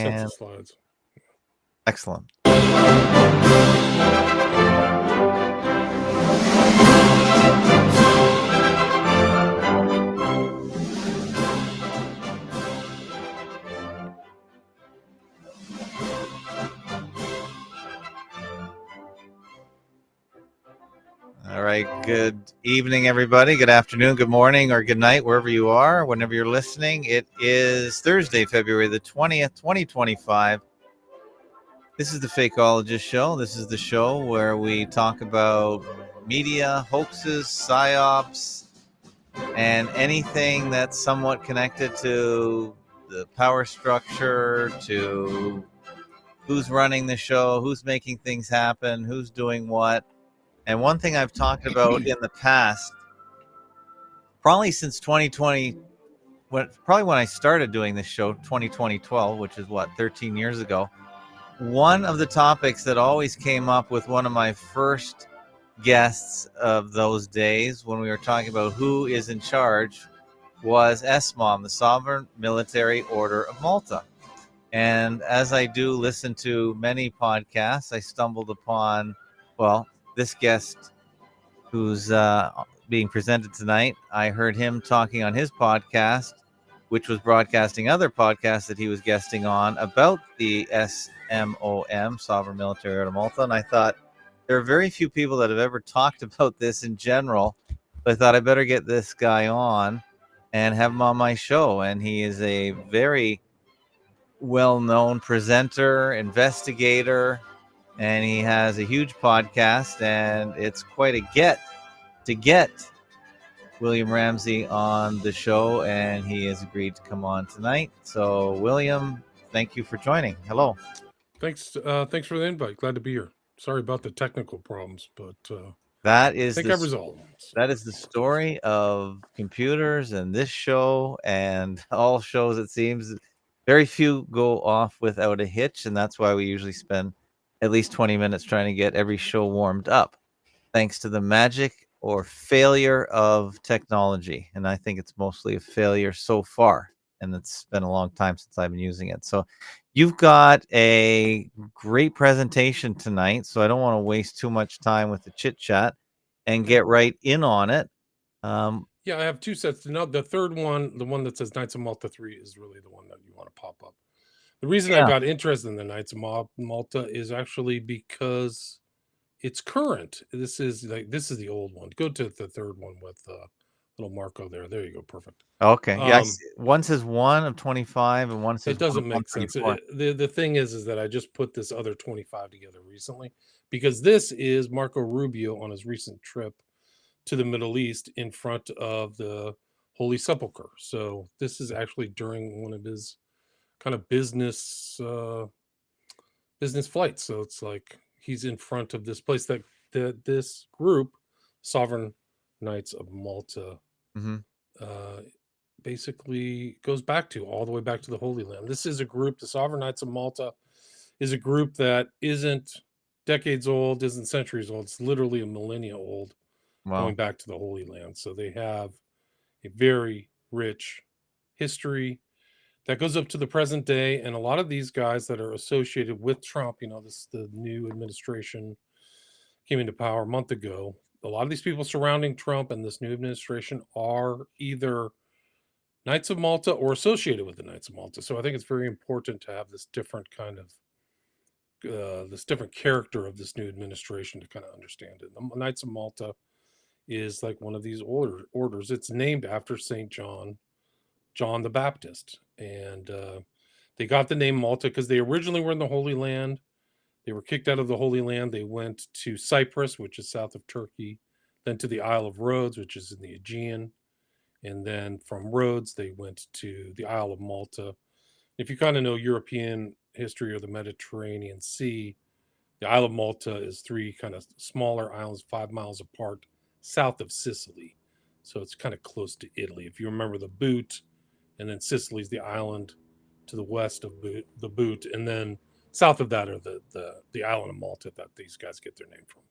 Sent the And slides. excellent. All right. Good evening, everybody. Good afternoon, good morning, or good night, wherever you are, whenever you're listening. It is Thursday, February the 20th, 2025. This is the Fakeologist Show. This is the show where we talk about media, hoaxes, psyops, and anything that's somewhat connected to the power structure, to who's running the show, who's making things happen, who's doing what. And one thing I've talked about in the past, probably since 2020, probably when I started doing this show, 2012, which is 13 years ago. One of the topics that always came up with one of my first guests of those days when we were talking about who is in charge was SMOM, the Sovereign Military Order of Malta. And as I do listen to many podcasts, I stumbled upon, this guest who's being presented tonight. I heard him talking on his podcast, which was broadcasting other podcasts that he was guesting on about the SMOM, Sovereign Military Order of Malta. And I thought, there are very few people that have ever talked about this in general. But I thought I better get this guy on and have him on my show. And he is a very well-known presenter, investigator, and he has a huge podcast, and it's quite a get to get William Ramsey on the show, and he has agreed to come on tonight. So, William, thank you for joining. Hello. Thanks for the invite. Glad to be here. Sorry about the technical problems, but I've resolved. That is the story of computers and this show and all shows. It seems very few go off without a hitch, and that's why we usually spend at least 20 minutes trying to get every show warmed up, thanks to the magic or failure of technology. And I think it's mostly a failure so far, and it's been a long time since I've been using it. So you've got a great presentation tonight, so I don't want to waste too much time with the chit chat and get right in on it. Yeah, I have two sets. Now, the third one, the one that says Knights of Malta 3, is really the one that you want to pop up. The reason I got interested in the Knights of Malta is actually because it's current. This is the old one. Go to the third one with little Marco there. There you go. Perfect. Okay. Yeah. One says 1 of 25 and one says it doesn't make sense. The thing is that I just put this other 25 together recently because this is Marco Rubio on his recent trip to the Middle East in front of the Holy Sepulchre. So this is actually during one of his kind of business flights. So it's like he's in front of this place that this group, Sovereign Knights of Malta, basically goes back to, all the way back to the Holy Land. This is a group, the Sovereign Knights of Malta is a group that isn't decades old, isn't centuries old. It's literally a millennia old, going back to the Holy Land. So they have a very rich history that goes up to the present day. And a lot of these guys that are associated with Trump, the new administration came into power a month ago. A lot of these people surrounding Trump and this new administration are either Knights of Malta or associated with the Knights of Malta. So I think it's very important to have this different kind of this different character of this new administration to kind of understand it. The Knights of Malta is like one of these orders. It's named after St. John the Baptist. And they got the name Malta because they originally were in the Holy Land. They were kicked out of the Holy Land. They went to Cyprus, which is south of Turkey, then to the Isle of Rhodes, which is in the Aegean. And then from Rhodes, they went to the Isle of Malta. If you kind of know European history or the Mediterranean Sea, the Isle of Malta is 3 kind of smaller islands, 5 miles apart, south of Sicily. So it's kind of close to Italy. If you remember the Boot, and then Sicily's the island to the west of the Boot, and then south of that are the island of Malta that these guys get their name from.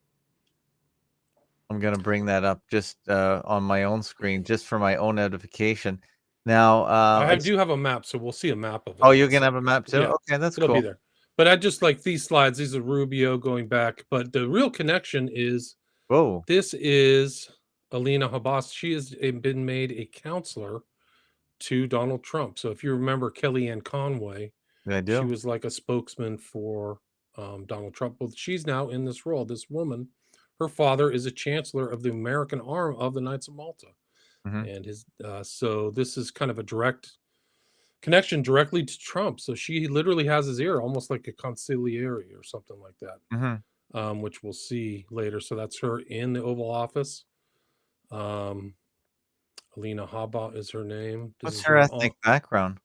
I'm going to bring that up just on my own screen, just for my own edification. Now, I do have a map, so we'll see a map of it. Oh, you're gonna have a map too? Yeah, okay, that's it'll cool. be there. But I just like these slides. These are Rubio going back. But the real connection is Whoa. this is Alina Habas. She has been made a counselor to Donald Trump. So if you remember Kellyanne Conway, I do. she was like a spokesman for Donald Trump. Well, she's now in this role. This woman, her father is a chancellor of the American arm of the Knights of Malta. And his so this is kind of a direct connection directly to Trump. So she literally has his ear, almost like a consigliere or something like that, which we'll see later. So that's her in the Oval Office. Alina Haba is her name. What's her ethnic background?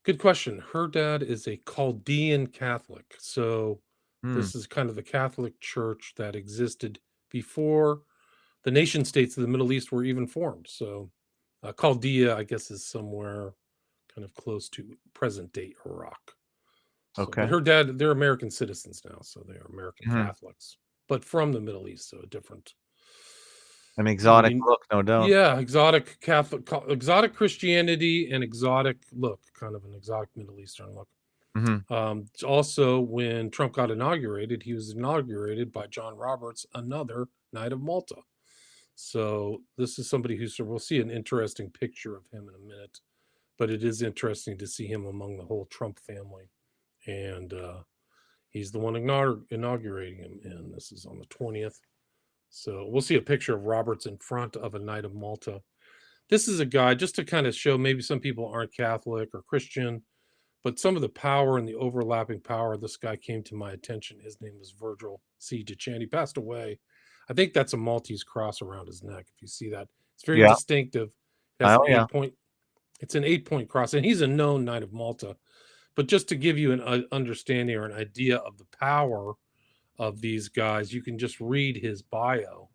Good question. Her dad is a Chaldean Catholic. So this is kind of the Catholic Church that existed before the nation states of the Middle East were even formed. So Chaldea, I guess, is somewhere kind of close to present day Iraq. So, Okay. But her dad, they're American citizens now, so they are American Catholics, but from the Middle East, so a different. An exotic look, no doubt. Yeah, exotic Catholic, exotic Christianity and exotic look, kind of an exotic Middle Eastern look. Also, when Trump got inaugurated, he was inaugurated by John Roberts, another Knight of Malta. So this is somebody who's, we'll see an interesting picture of him in a minute, but it is interesting to see him among the whole Trump family. And he's the one inaugurating him, and this is on the 20th. So we'll see a picture of Roberts in front of a Knight of Malta. This is a guy, just to kind of show maybe some people aren't Catholic or Christian, but some of the power and the overlapping power, this guy came to my attention. His name was Virgil C. Duchamp. He passed away. I think that's a Maltese cross around his neck. If you see that, it's very distinctive. That's it's an 8-point cross, and he's a known Knight of Malta. But just to give you an understanding or an idea of the power of these guys, you can just read his bio.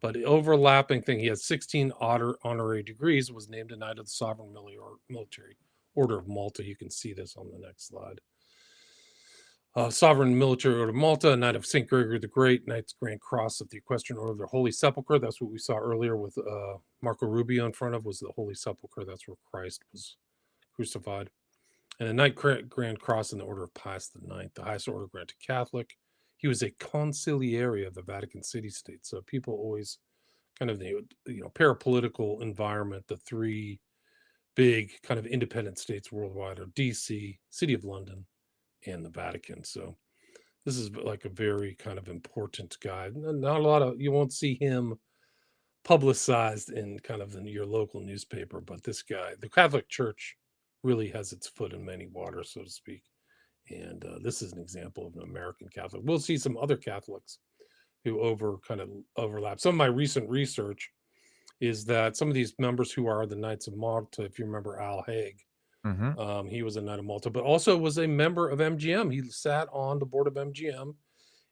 But the overlapping thing, he has 16 honorary degrees, was named a Knight of the Sovereign Military Order of Malta. You can see this on the next slide. Sovereign Military Order of Malta, Knight of St. Gregory the Great, Knight's Grand Cross of the Equestrian Order of the Holy Sepulchre. That's what we saw earlier with Marco Rubio in front of, was the Holy Sepulchre. That's where Christ was crucified. And a Knight Grand Cross in the Order of Pius IX, the highest order granted Catholic. He was a consigliere of the Vatican City State. So people always kind of the parapolitical environment, the three big kind of independent states worldwide are DC, City of London, and the Vatican. So this is like a very kind of important guy. Not a lot of, you won't see him publicized in kind of your local newspaper, but this guy, the Catholic Church really has its foot in many waters, so to speak. And this is an example of an American Catholic. We'll see some other Catholics who overlap. Some of my recent research is that some of these members who are the Knights of Malta, if you remember Al Haig, he was a Knight of Malta, but also was a member of MGM. He sat on the board of MGM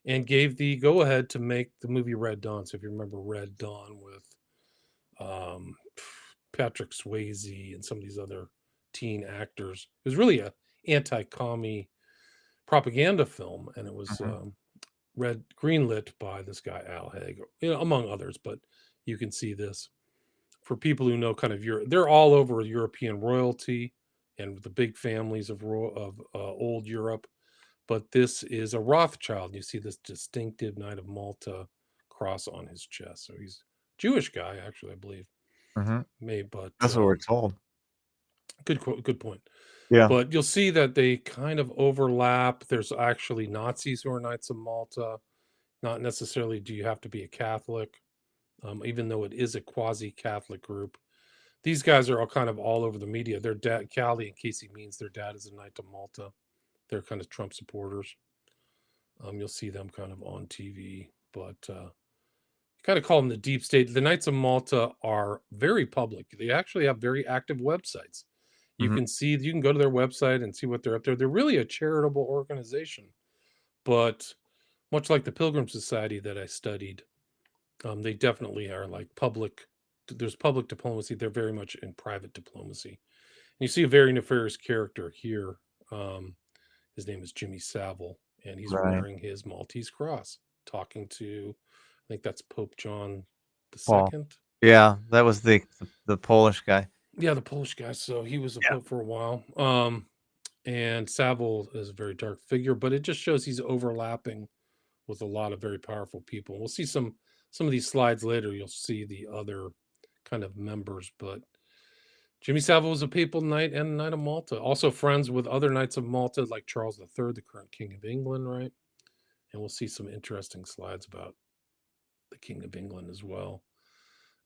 and gave the go-ahead to make the movie Red Dawn. So if you remember Red Dawn with Patrick Swayze and some of these other teen actors, it was really a anti-commie propaganda film, and it was greenlit by this guy Al Haig, among others. But you can see this for people who know kind of Europe. They're all over European royalty and the big families of old Europe. But this is a Rothschild. You see this distinctive Knight of Malta cross on his chest. So he's a Jewish guy, actually, I believe. But that's what we're told. Good point. Yeah. But you'll see that they kind of overlap. There's actually Nazis who are Knights of Malta. Not necessarily do you have to be a Catholic, even though it is a quasi-Catholic group. These guys are all kind of all over the media. Their dad, Callie and Casey Means, their dad is a Knight of Malta. They're kind of Trump supporters. You'll see them kind of on TV, but kind of call them the deep state. The Knights of Malta are very public. They actually have very active websites. You can see, you can go to their website and see what they're up there. They're really a charitable organization, but much like the Pilgrim Society that I studied, they definitely are like public. There's public diplomacy. They're very much in private diplomacy. And you see a very nefarious character here. His name is Jimmy Savile, and he's wearing his Maltese cross, talking to, I think that's Pope John II. Yeah, that was the Polish guy. Yeah, the Polish guy. So he was a Yeah. pope for a while. And Savile is a very dark figure, but it just shows he's overlapping with a lot of very powerful people. We'll see some of these slides later. You'll see the other kind of members, but Jimmy Savile was a papal knight and a knight of Malta. Also friends with other knights of Malta, like Charles III, the current king of England, right? And we'll see some interesting slides about the king of England as well.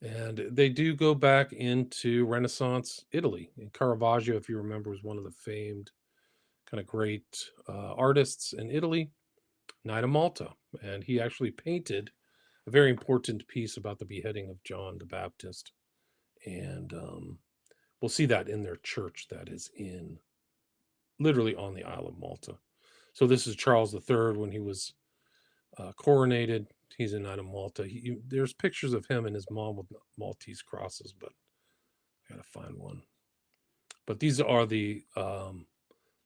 And they do go back into Renaissance Italy. And Caravaggio, if you remember, was one of the famed kind of great artists in Italy, Knight of Malta. And he actually painted a very important piece about the beheading of John the Baptist. And we'll see that in their church that is in literally on the Isle of Malta. So this is Charles III when he was coronated. He's a Knight of Malta. There's pictures of him and his mom with Maltese crosses, but I gotta find one. But these are the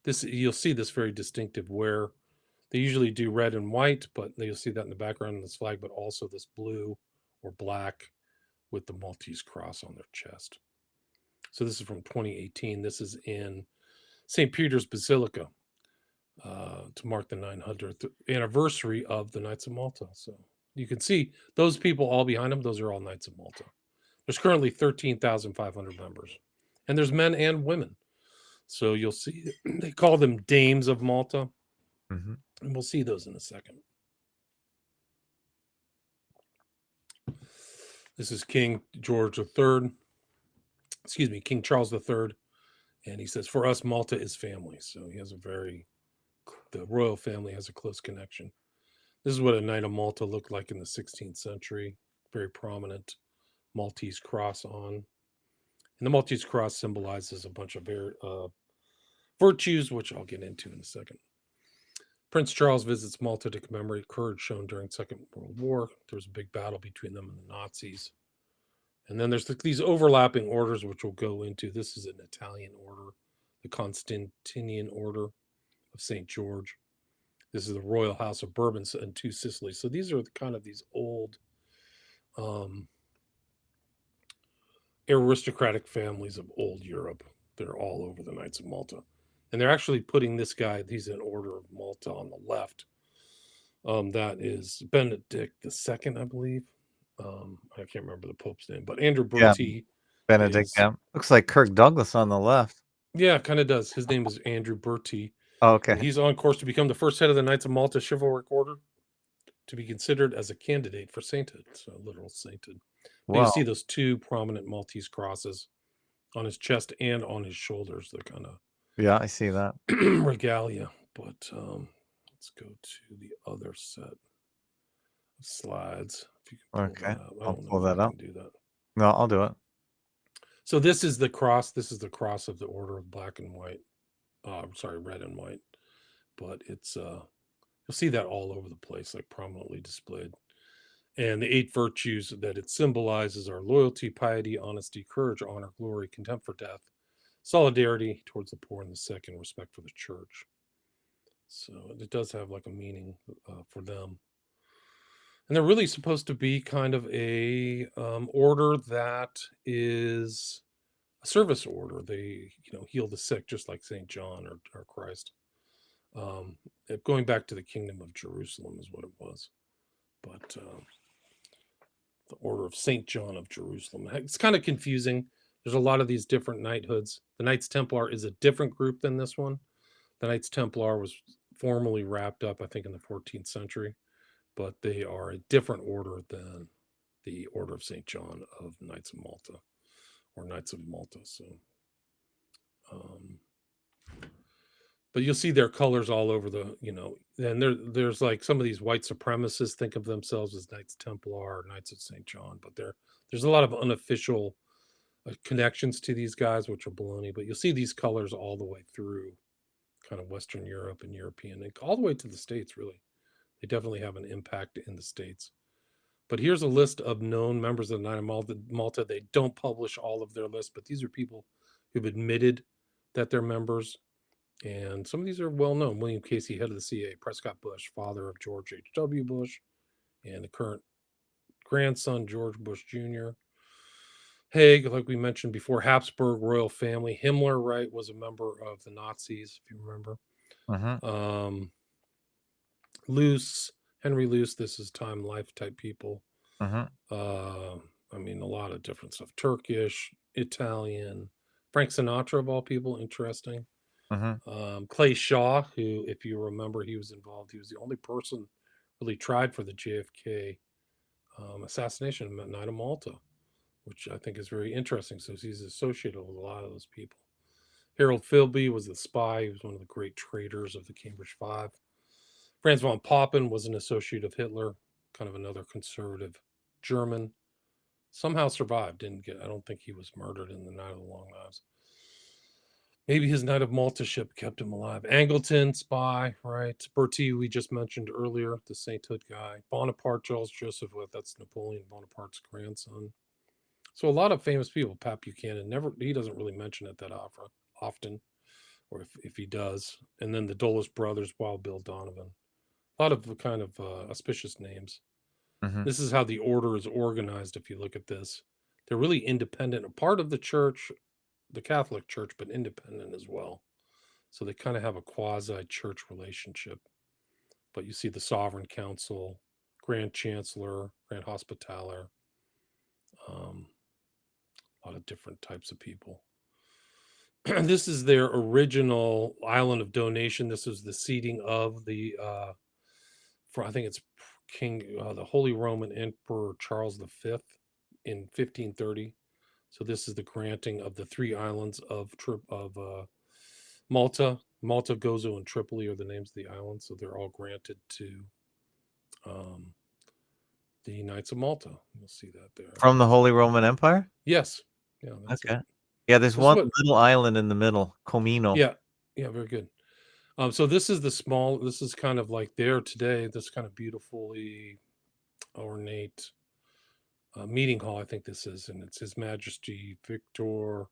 this you'll see this very distinctive where they usually do red and white, but you'll see that in the background of this flag, but also this blue or black with the Maltese cross on their chest. So this is from 2018. This is in St. Peter's Basilica to mark the 900th anniversary of the Knights of Malta. So you can see those people all behind them. Those are all Knights of Malta. There's currently 13,500 members, and there's men and women. So you'll see they call them Dames of Malta, Mm-hmm. and we'll see those in a second. This is King George III, excuse me, King Charles III, and he says, "For us, Malta is family." So he has the royal family has a close connection. This is what a Knight of Malta looked like in the 16th century. Very prominent Maltese cross on. And the Maltese cross symbolizes a bunch of virtues, which I'll get into in a second. Prince Charles visits Malta to commemorate courage shown during Second World War. There was a big battle between them and the Nazis. And then there's these overlapping orders, which we'll go into. This is an Italian order, the Constantinian Order of St. George. This is the Royal House of Bourbon and Two Sicilies. So these are kind of these old aristocratic families of old Europe. They're all over the Knights of Malta. And they're actually putting this guy, he's in Order of Malta on the left. That is Benedict II, I believe. I can't remember the Pope's name, but Andrew Bertie. Benedict. Yeah. Looks like Kirk Douglas on the left. Yeah, kind of does. His name is Andrew Bertie. Oh, okay. And he's on course to become the first head of the Knights of Malta Chivalric Order to be considered as a candidate for sainthood. So literal sainthood. Wow. You see those two prominent Maltese crosses on his chest and on his shoulders. They're kind of I see that regalia. But let's go to the other set of slides. If you can pull that up. I'll pull that up. Do that. No, I'll do it. So this is the cross. This is the cross of the Order of Black and White. Red and white. But it's you'll see that all over the place, like prominently displayed. And the 8 virtues that it symbolizes are loyalty, piety, honesty, courage, honor, glory, contempt for death, solidarity towards the poor and the sick, and respect for the church. So it does have like a meaning for them. And they're really supposed to be kind of a order that is a service order. They, heal the sick just like St. John or Christ. Going back to the kingdom of Jerusalem is what it was. But the Order of St. John of Jerusalem. It's kind of confusing. There's a lot of these different knighthoods. The Knights Templar is a different group than this one. The Knights Templar was formally wrapped up, I think, in the 14th century, but they are a different order than the Order of St. John of Knights of Malta or Knights of Malta. So, but you'll see their colors all over the, and there's like some of these white supremacists think of themselves as Knights Templar or Knights of St. John, but there's a lot of unofficial connections to these guys, which are baloney. But you'll see these colors all the way through kind of Western Europe and European, and all the way to the States, really. They definitely have an impact in the States. But here's a list of known members of the Knight of Malta. They don't publish all of their lists, but these are people who've admitted that they're members. And some of these are well known. William Casey, head of the CIA, Prescott Bush, father of George H.W. Bush, and the current grandson, George Bush Jr. Haig, like we mentioned before, Habsburg royal family. Himmler, right, was a member of the Nazis, if you remember. Mm-hmm. Um, Luce, Henry Luce, this is time life type people. Mm-hmm. I mean, a lot of different stuff. Turkish, Italian, Frank Sinatra of all people, interesting. Mm-hmm. Clay Shaw, who, if you remember, he was involved. He was the only person really tried for the JFK assassination at Night of Malta, which I think is very interesting. So he's associated with a lot of those people. Harold Philby was the spy. He was one of the great traitors of the Cambridge Five. Franz von Papen was an associate of Hitler, kind of another conservative German. Somehow survived. Didn't get. I don't think he was murdered in the Night of the Long Knives. Maybe his Night of Malta ship kept him alive. Angleton, spy, right? Bertie, we just mentioned earlier, the sainthood guy. Bonaparte, Charles Joseph, that's Napoleon Bonaparte's grandson. So a lot of famous people. Pat Buchanan, never, he doesn't really mention it that often, or if he does. And then the Dulles brothers, Wild Bill Donovan. A lot of kind of auspicious names. Mm-hmm. This is how the order is organized. If you look at this, they're really independent, a part of the church, the Catholic Church, but independent as well. So they kind of have a quasi church relationship. But you see the Sovereign Council, Grand Chancellor, Grand Hospitaller, a lot of different types of people. This is their original island of donation. This is the seating of the, for I think it's the Holy Roman Emperor Charles V in 1530. So this is the granting of the three islands of Malta. Malta, Gozo, and Tripoli are the names of the islands. So they're all granted to um, the Knights of Malta. You'll see that there. From the Holy Roman Empire? Yes. Yeah, that's Okay. it. Yeah, there's This is one what, little island in the middle, Comino. yeah, yeah, very good. So this is this is kind of like there today, this kind of beautifully ornate meeting hall, I think this is, and it's His Majesty Victor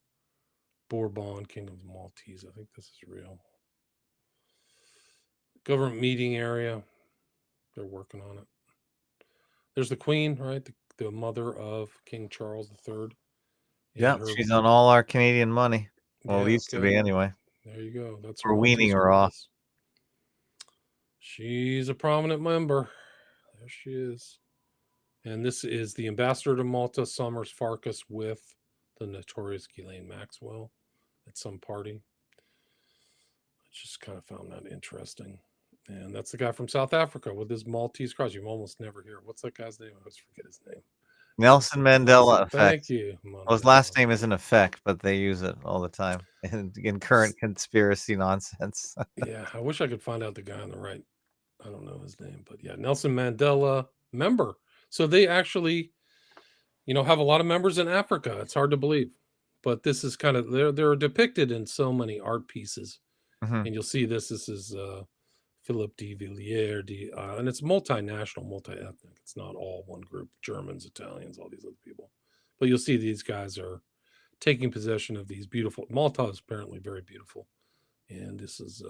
Bourbon, King of the Maltese. I think this is real. Government meeting area. They're working on it. There's the Queen, right? The mother of King Charles III. Yeah, And her, she's on all our Canadian money. Well, yeah, used to okay. be anyway. There you go. That's her We're weaning Maltese her off. royals. She's a prominent member. There she is. And this is the ambassador to Malta, Summers Farkas, with the notorious Ghislaine Maxwell at some party. I just kind of found that interesting. And that's the guy from South Africa with his Maltese cross. You almost never hear. What's that guy's name? I always forget his name. Nelson Mandela effect. Thank you. Well, his last name isn't effect, but they use it all the time in current conspiracy nonsense. Yeah, I wish I could find out the guy on the right. I don't know his name, but yeah, Nelson Mandela member. So they actually, have a lot of members in Africa. It's hard to believe, but this is kind of they're depicted in so many art pieces, Mm-hmm. and you'll see this. This is Philippe de Villiers, and it's multinational, multi-ethnic. It's not all one group: Germans, Italians, all these other people. But you'll see these guys are taking possession of these beautiful. Malta is apparently very beautiful, and this is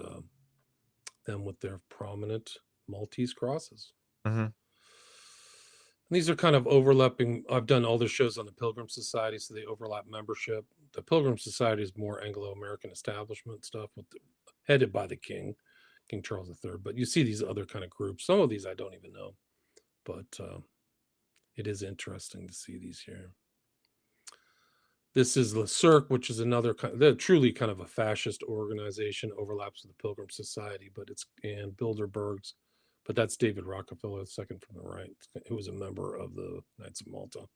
them with their prominent Maltese crosses. Mm-hmm. And these are kind of overlapping. I've done all the shows on the Pilgrim Society, so they overlap membership. The Pilgrim Society is more Anglo-American establishment stuff, headed by the King Charles III. But you see these other kind of groups. Some of these I don't even know, but it is interesting to see these here. This is Le Cirque, which is another they're truly kind of a fascist organization, overlaps with the Pilgrim Society, but it's and Bilderberg's. But that's David Rockefeller, the second from the right, who was a member of the Knights of Malta. And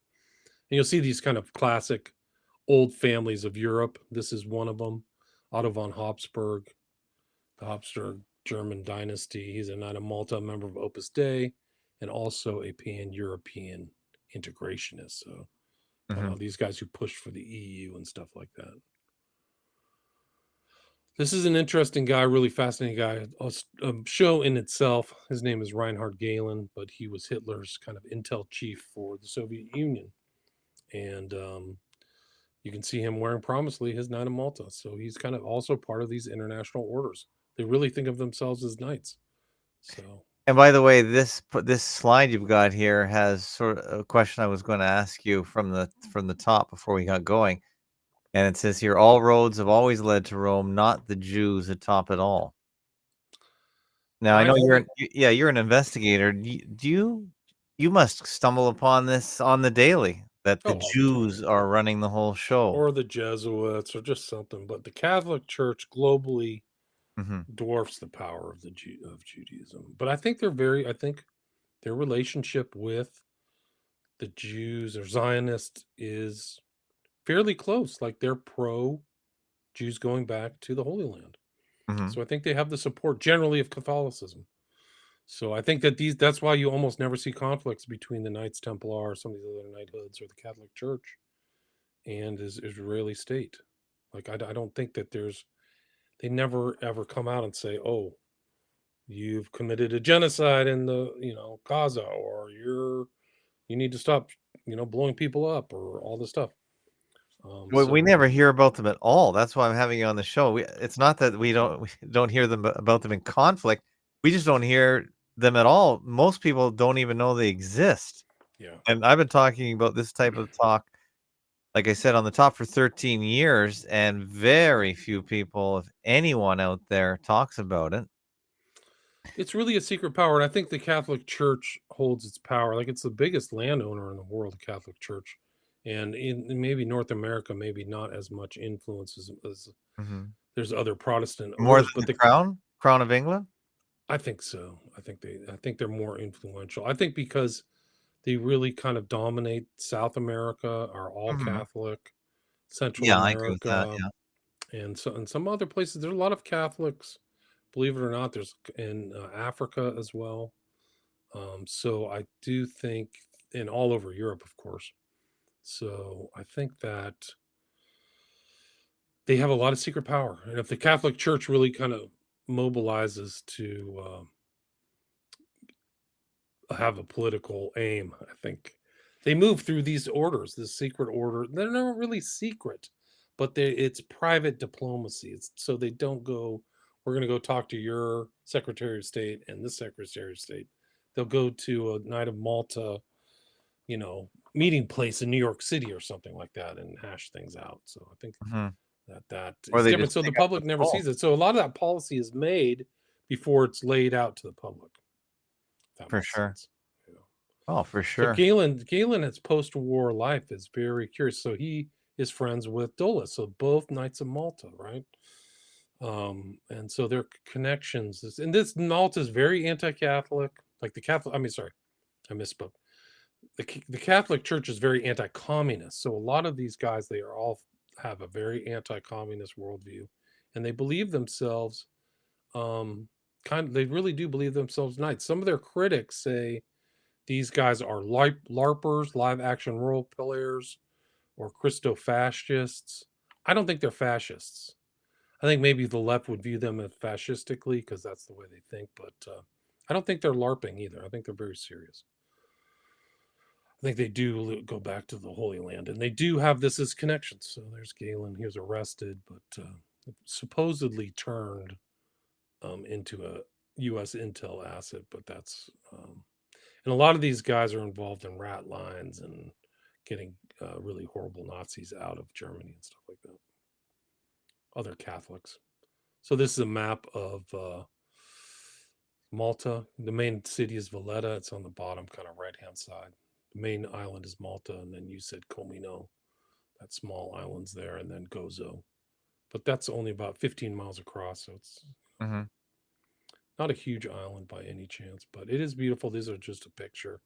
you'll see these kind of classic old families of Europe. This is one of them, Otto von Habsburg, the Habsburg German dynasty. He's a Knight of Malta, a member of Opus Dei, and also a pan-European integrationist. So these guys who pushed for the EU and stuff like that. This is an interesting guy, really fascinating guy. A show in itself. His name is Reinhard Gehlen, but he was Hitler's kind of intel chief for the Soviet Union. And you can see him wearing prominently his Knight of Malta. So he's kind of also part of these international orders. They really think of themselves as knights. So And by the way, this slide you've got here has sort of a question I was going to ask you from the top before we got going, and it says here, "All roads have always led to Rome, not the Jews atop it all." Now I I know think, you're an investigator. You must stumble upon this on the daily that the all the time, Jews are running the whole show. or the Jesuits, or just something. But the Catholic Church globally Hmm. dwarfs the power of of Judaism. But I think I think their relationship with the Jews or Zionists is fairly close. Like they're pro Jews going back to the Holy Land. Hmm. So I think they have the support generally of Catholicism. So I think that that's why you almost never see conflicts between the Knights Templar or some of the other knighthoods or the Catholic Church and Israeli state. Like I don't think that they never ever come out and say, "Oh, you've committed a genocide in the Gaza," or you need to stop blowing people up or all this stuff. Well, we So never hear about them at all. That's why I'm having you on the show. It's not that we don't hear them about them in conflict. We just don't hear them at all. Most people don't even know they exist. yeah. And I've been talking about this type of talk, like I said, on the top for 13 years, and very few people, if anyone out there, talks about it. It's really a secret power, and I think the Catholic Church holds its power. Like it's the biggest landowner in the world, the Catholic Church, and in maybe North America, maybe not as much influence as Hmm. there's other Protestant More orders, than but the Crown of England. I think so. I think they're more influential. I think because they really kind of dominate South America, are all Hmm. Catholic, Central Yeah, I agree with that. America, Yeah. and so in some other places, there's a lot of Catholics. Believe it or not, there's in Africa as well. So I do think, and all over Europe, of course. So I think that they have a lot of secret power, and if the Catholic Church really kind of mobilizes to have a political aim, I think they move through these orders, this secret order. They're not really secret, but it's private diplomacy. It's so they don't go. We're going to go talk to your Secretary of State and this Secretary of State. They'll go to a Knight of Malta meeting place in New York City or something like that and hash things out. So I think Hmm. that Or is they different. just So the pick up the public never phone. sees it. So a lot of that policy is made before it's laid out to the public. If that For makes sure. sense. You know. Oh, for So sure. Galen's post-war life is very curious. So he is friends with Dulles, so both Knights of Malta, right? And so their connections and this Malta is very anti-Catholic. Like the Catholic, I mean, sorry, I misspoke. The Catholic Church is very anti-communist. So a lot of these guys, they are all have a very anti-communist worldview, and they believe themselves they really do believe themselves knights. Some of their critics say these guys are LARPers, live action role players, or Christo fascists. I don't think they're fascists. I think maybe the left would view them as fascistically because that's the way they think, but I don't think they're LARPing either. I think they're very serious. I think they do go back to the Holy Land, and they do have this as connections. So there's Galen. He was arrested, but supposedly turned into a U.S. intel asset. But that's and a lot of these guys are involved in rat lines and getting really horrible Nazis out of Germany and stuff like that. Other Catholics. So this is a map of Malta. The main city is Valletta. It's on the bottom, kind of right hand side. The main island is Malta, and then you said Comino, that small island's there, and then Gozo. But that's only about 15 miles across, so it's Hmm. not a huge island by any chance, but it is beautiful. These are just a picture,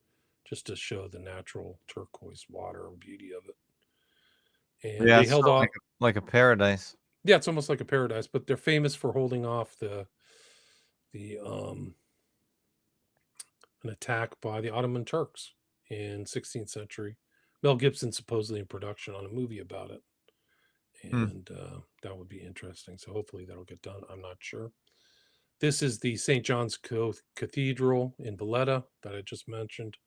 just to show the natural turquoise water and beauty of it. And Yeah, they it's held sort of off. like a paradise. Yeah, it's almost like a paradise, but they're famous for holding off the an attack by the Ottoman Turks in 16th century. Mel Gibson supposedly in production on a movie about it, Hmm. and that would be interesting. So hopefully that'll get done. I'm not sure. This is the St. John's Cathedral in Valletta that I just mentioned,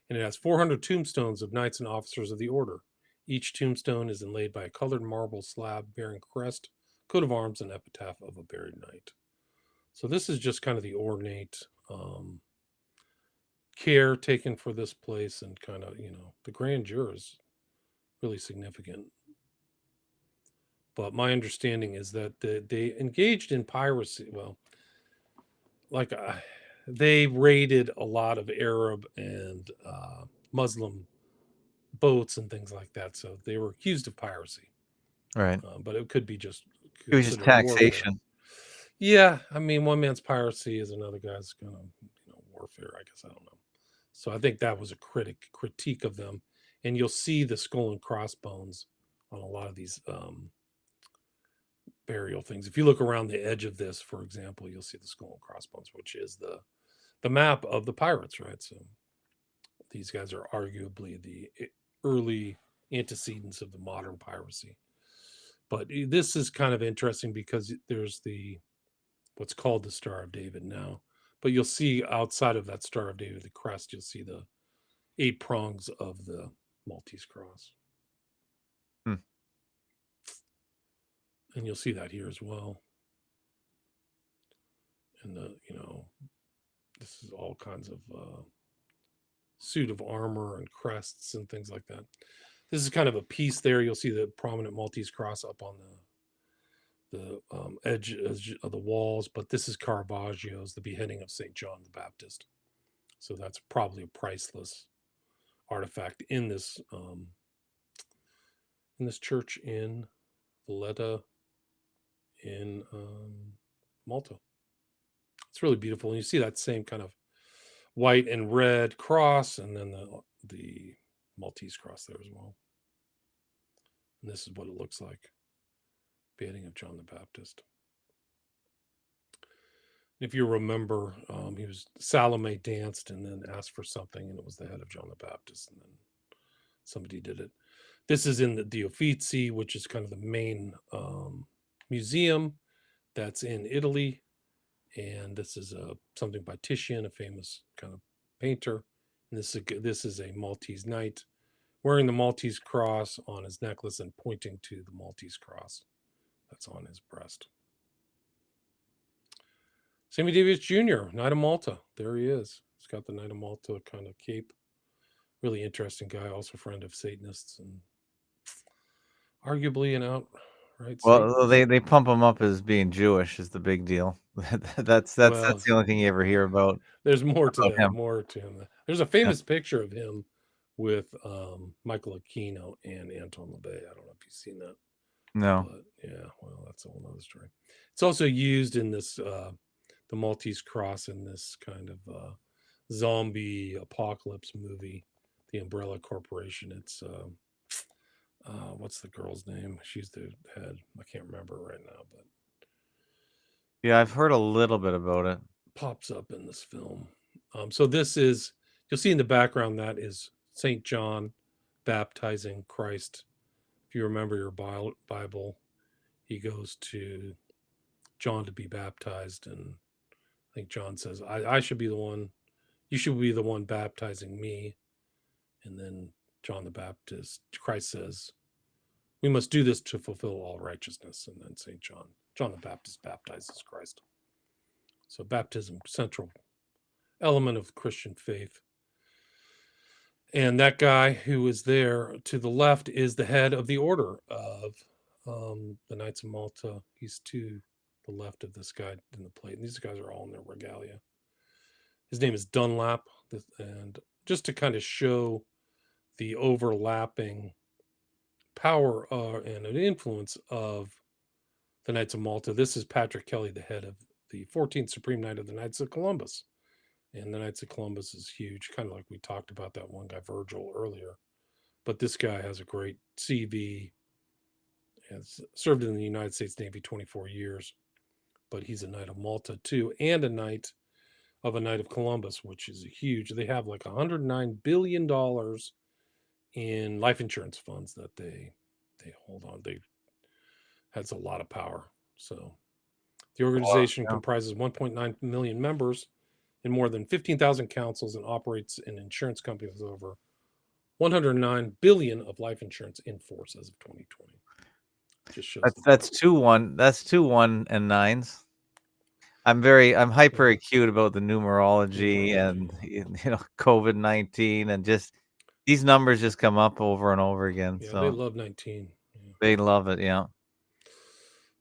and it has 400 tombstones of knights and officers of the order. Each tombstone is inlaid by a colored marble slab bearing crest, coat of arms, and epitaph of a buried knight. So this is just kind of the ornate. care taken for this place, and kind of, the grandeur is really significant. But my understanding is that they engaged in piracy. Well, like they raided a lot of Arab and Muslim boats and things like that. So they were accused of piracy. Right. But it could be just It was just considered warfare. taxation. Yeah, I mean, one man's piracy is another guy's kind of warfare. I guess I don't know. So I think that was a critique of them, and you'll see the skull and crossbones on a lot of these burial things. If you look around the edge of this, for example, you'll see the skull and crossbones, which is the map of the pirates, right? So these guys are arguably the early antecedents of the modern piracy. But this is kind of interesting because there's what's called the Star of David now. But you'll see outside of that Star of David, the crest, you'll see the 8 prongs of the Maltese cross. And you'll see that here as well. And this is all kinds of suit of armor and crests and things like that. This is kind of a piece there. You'll see the prominent Maltese cross up on the edge of the walls, but this is Caravaggio's The Beheading of St. John the Baptist. So that's probably a priceless artifact in this church in Valletta in Malta. It's really beautiful, and you see that same kind of white and red cross, and then the Maltese cross there as well. And this is what it looks like. Beheading of John the Baptist. If you remember, Salome danced and then asked for something, and it was the head of John the Baptist, and then somebody did it. This is in the Uffizi, which is kind of the main museum that's in Italy, and this is something by Titian, a famous kind of painter. And this is a Maltese knight wearing the Maltese cross on his necklace and pointing to the Maltese cross that's on his breast. Sammy Davis Jr., Knight of Malta. There he is. He's got the Knight of Malta kind of cape. Really interesting guy, also friend of Satanists and arguably an outright Well, they pump him up as being Jewish is the big deal. that's the only thing you ever hear about. There's more to that. Him. More to him. There's a famous picture of him with Michael Aquino and Anton LaVey. I don't know if you've seen that. No. But yeah, well, that's a whole other story. It's also used in this the Maltese cross in this kind of zombie apocalypse movie, The Umbrella Corporation. It's what's the girl's name? She's the head. I can't remember right now, but yeah, I've heard a little bit about it. Pops up in this film. So this is, you'll see in the background, that is St. John baptizing Christ. If you remember your Bible, he goes to John to be baptized, and I think John says, I should be the one, you should be the one baptizing me. And then John the Baptist, Christ says, we must do this to fulfill all righteousness. And then St. John the Baptist baptizes Christ. So baptism, central element of Christian faith. And that guy who is there to the left is the head of the order of the Knights of Malta. He's to the left of this guy in the plate. And these guys are all in their regalia. His name is Dunlap. And just to kind of show the overlapping power and an influence of the Knights of Malta, this is Patrick Kelly, the head of the 14th Supreme Knight of the Knights of Columbus. And the Knights of Columbus is huge, kind of like we talked about that one guy, Virgil, earlier. But this guy has a great CV, has served in the United States Navy 24 years, but he's a Knight of Malta too, and a Knight of Columbus, which is huge. They have like $109 billion in life insurance funds that they hold on. They has a lot of power. So the organization comprises 1.9 million members in more than 15,000 councils and operates an insurance company with over 109 billion of life insurance in force as of 2020. Just shows that's 2 1 and 9s. I'm hyper acute about the numerology and COVID-19 and just these numbers just come up over and over again. Yeah, So they love 19. Yeah. they love it. Yeah.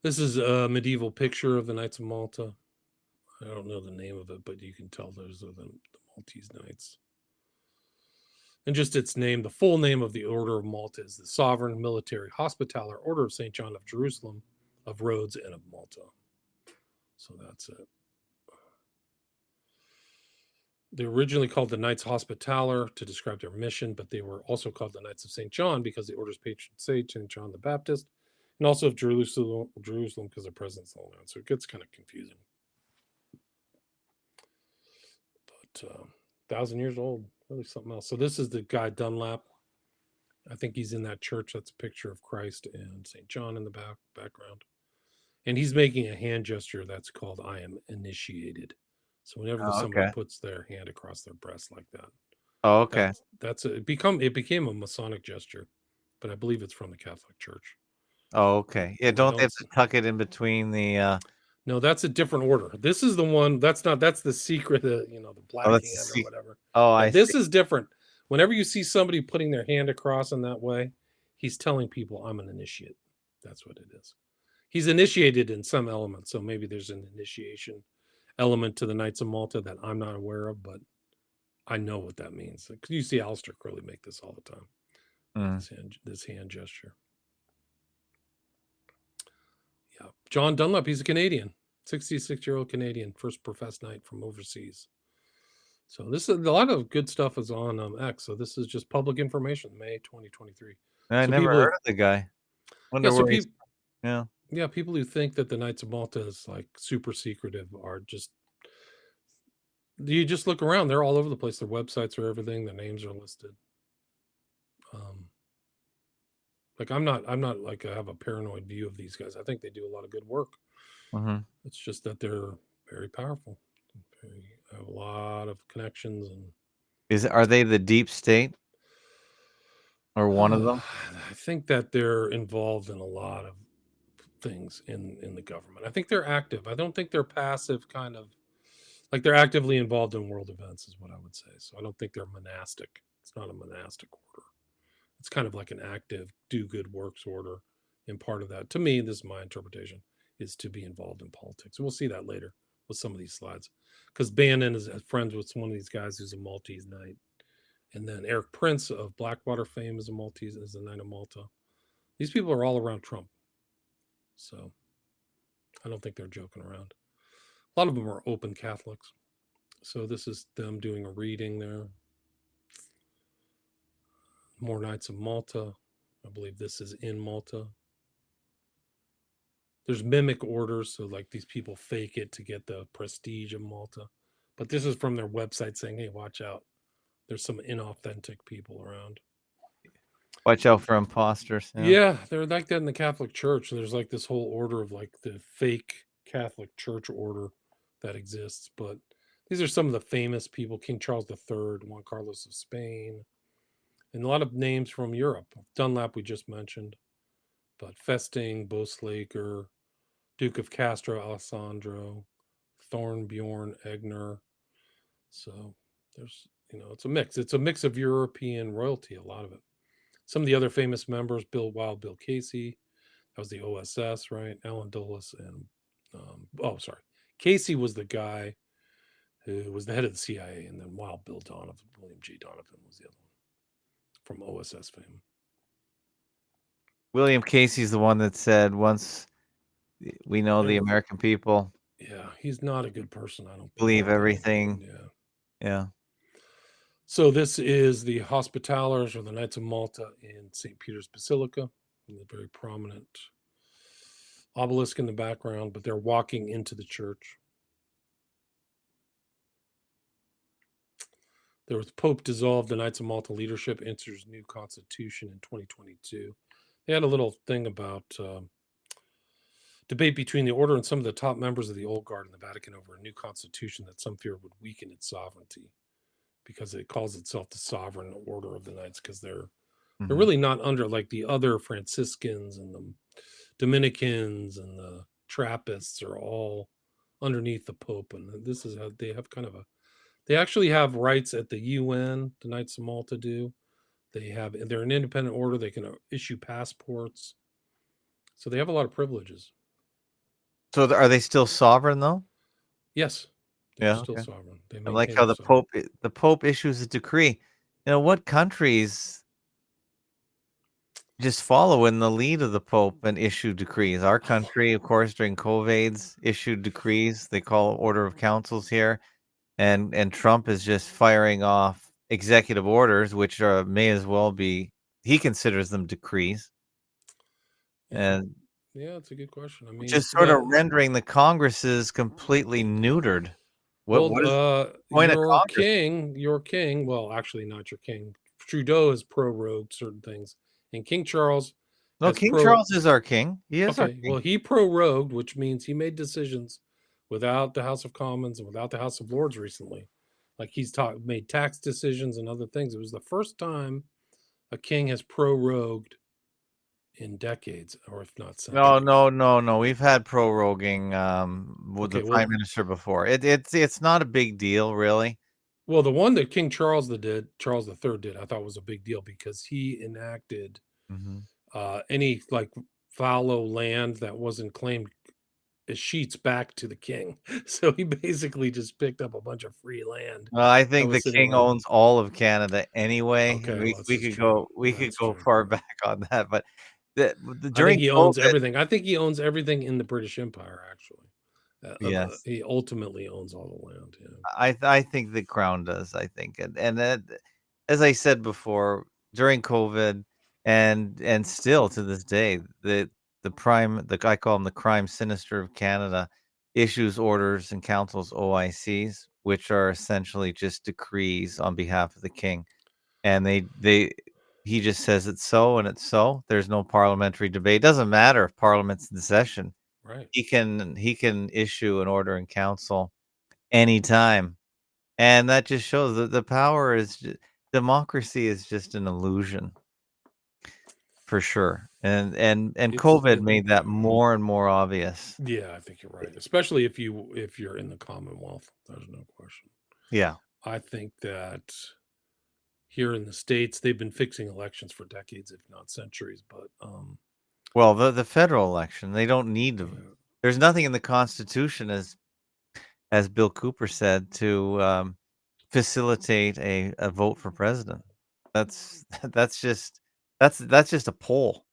This is a medieval picture of the Knights of Malta. I don't know the name of it, but you can tell those are the Maltese Knights. And just its name, the full name of the Order of Malta is the Sovereign Military Hospitaller Order of St. John of Jerusalem, of Rhodes, and of Malta. So that's it. They were originally called the Knights Hospitaller to describe their mission, but they were also called the Knights of St. John because the order's patron saint, St. John the Baptist, and also of Jerusalem because their presence in the land. So it gets kind of confusing. But 1,000 years old, really something else. So this is the guy Dunlap. I think he's in that church. That's a picture of Christ and St. John in the background. And he's making a hand gesture that's called "I am initiated." So whenever somebody puts their hand across their breast like that, oh, okay, it became a Masonic gesture, but I believe it's from the Catholic Church. oh, okay, yeah. Don't they have to tuck it in between the? No, that's a different order. This is the one. That's the secret. The black hand or whatever. Oh, this is different. Whenever you see somebody putting their hand across in that way, he's telling people, "I'm an initiate." That's what it is. He's initiated in some elements, so maybe there's an initiation element to the Knights of Malta that I'm not aware of, but I know what that means. Because you see Aleister Crowley make this all the time. This hand gesture. Yeah, John Dunlap. He's a Canadian, 66-year-old Canadian, first professed knight from overseas. So this is a lot of good stuff is on X. So this is just public information, May 2023. I never heard of the guy. Wonder where he's. Yeah, people who think that the Knights of Malta is like super secretive are just. You just look around; they're all over the place. Their websites are everything. Their names are listed. Like I'm not like I have a paranoid view of these guys. I think they do a lot of good work. It's just that they're very powerful. They have a lot of connections and. Are they the deep state? Or one of them? I think that they're involved in a lot of things in the government. I think they're active. I don't think they're passive, kind of like they're actively involved in world events is what I would say. So I don't think they're monastic. It's not a monastic order. It's kind of like an active do good works order. And part of that, to me, this is my interpretation, is to be involved in politics. And we'll see that later with some of these slides. Because Bannon is friends with one of these guys who's a Maltese knight. And then Eric Prince of Blackwater fame is a Knight of Malta. These people are all around Trump. So I don't think they're joking around. A lot of them are open Catholics. So this is them doing a reading there. More Knights of Malta. I believe this is in Malta. There's mimic orders. So like these people fake it to get the prestige of Malta. But this is from their website saying, hey, watch out. There's some inauthentic people around. Watch out for imposters. Yeah, they're like that in the Catholic Church. There's like this whole order of like the fake Catholic Church order that exists. But these are some of the famous people. King Charles III, Juan Carlos of Spain, and a lot of names from Europe. Dunlap we just mentioned. But Festing, Boslager, Duke of Castro, Alessandro, Thornbjorn, Egner. So there's, it's a mix. It's a mix of European royalty, a lot of it. Some of the other famous members, Bill Casey, that was the OSS, right? Alan Dulles and, Casey was the guy who was the head of the CIA, and then Wild Bill Donovan, William J. Donovan was the other one from OSS fame. William Casey's the one that said, once we know the American people. Yeah, he's not a good person, I don't believe everything. Yeah. So this is the Hospitallers or the Knights of Malta in St. Peter's Basilica. A very prominent obelisk in the background, but they're walking into the church. There was Pope dissolved, the Knights of Malta leadership enters new constitution in 2022. They had a little thing about debate between the order and some of the top members of the old guard in the Vatican over a new constitution that some fear would weaken its sovereignty, because it calls itself the Sovereign Order of the Knights, because they're really not under like the other Franciscans and the Dominicans and the Trappists are all underneath the Pope, and this is how they have kind of a. They actually have rights at the UN. The Knights of Malta do. They're an independent order. They can issue passports, so they have a lot of privileges. So are they still sovereign though? Yes, they're Yeah. still Okay. sovereign. They I like maintain how their sovereignty. the Pope issues a decree. What countries just follow in the lead of the Pope and issue decrees? Our country, of course, during COVID's issued decrees. They call it Order of Councils here, and Trump is just firing off executive orders, which may as well be. He considers them decrees, Yeah, and yeah, it's a good question. I mean, just sort of rendering the Congresses completely neutered. What is the point of Congress? your king. Well, actually, not your king. Trudeau has prorogued certain things, and King Charles No, has King pro. Charles is our king. He is our Okay, king. well, he prorogued, which means he made decisions without the House of Commons and without the House of Lords recently. Like made tax decisions and other things. It was the first time a king has prorogued in decades, or if not No, centuries. no, no, no. We've had proroguing with the Okay, prime minister before. It's not a big deal, really. well, the one that King Charles Charles III did, I thought was a big deal because he enacted Hmm. any like fallow land that wasn't claimed sheets back to the king. So he basically just picked up a bunch of free land Well, I that think the was sitting king around. owns all of Canada anyway. Okay, We well, this we is could true. go That's true. far back on that, but I think during he owns COVID, everything. I think he owns everything in the British Empire. Actually, yes, he ultimately owns all the land. Yeah. I think the crown does. I think, and that, as I said before, during COVID, and still to this day, the I call him the crime sinister of Canada, issues orders and councils OICs, which are essentially just decrees on behalf of the king, and they he just says it's so and it's so. There's no parliamentary debate. Doesn't matter if parliament's in session. Right. He can issue an order in council anytime, and that just shows that the power is democracy is just an illusion for sure. And COVID made that more and more obvious. Yeah, I think you're right. Especially if you're in the Commonwealth. There's no question. Yeah. I think that here in the States, they've been fixing elections for decades, if not centuries. But Well, the federal election, they don't need to. yeah, There's nothing in the Constitution, as Bill Cooper said, to facilitate a vote for president. That's that's just that's just a poll.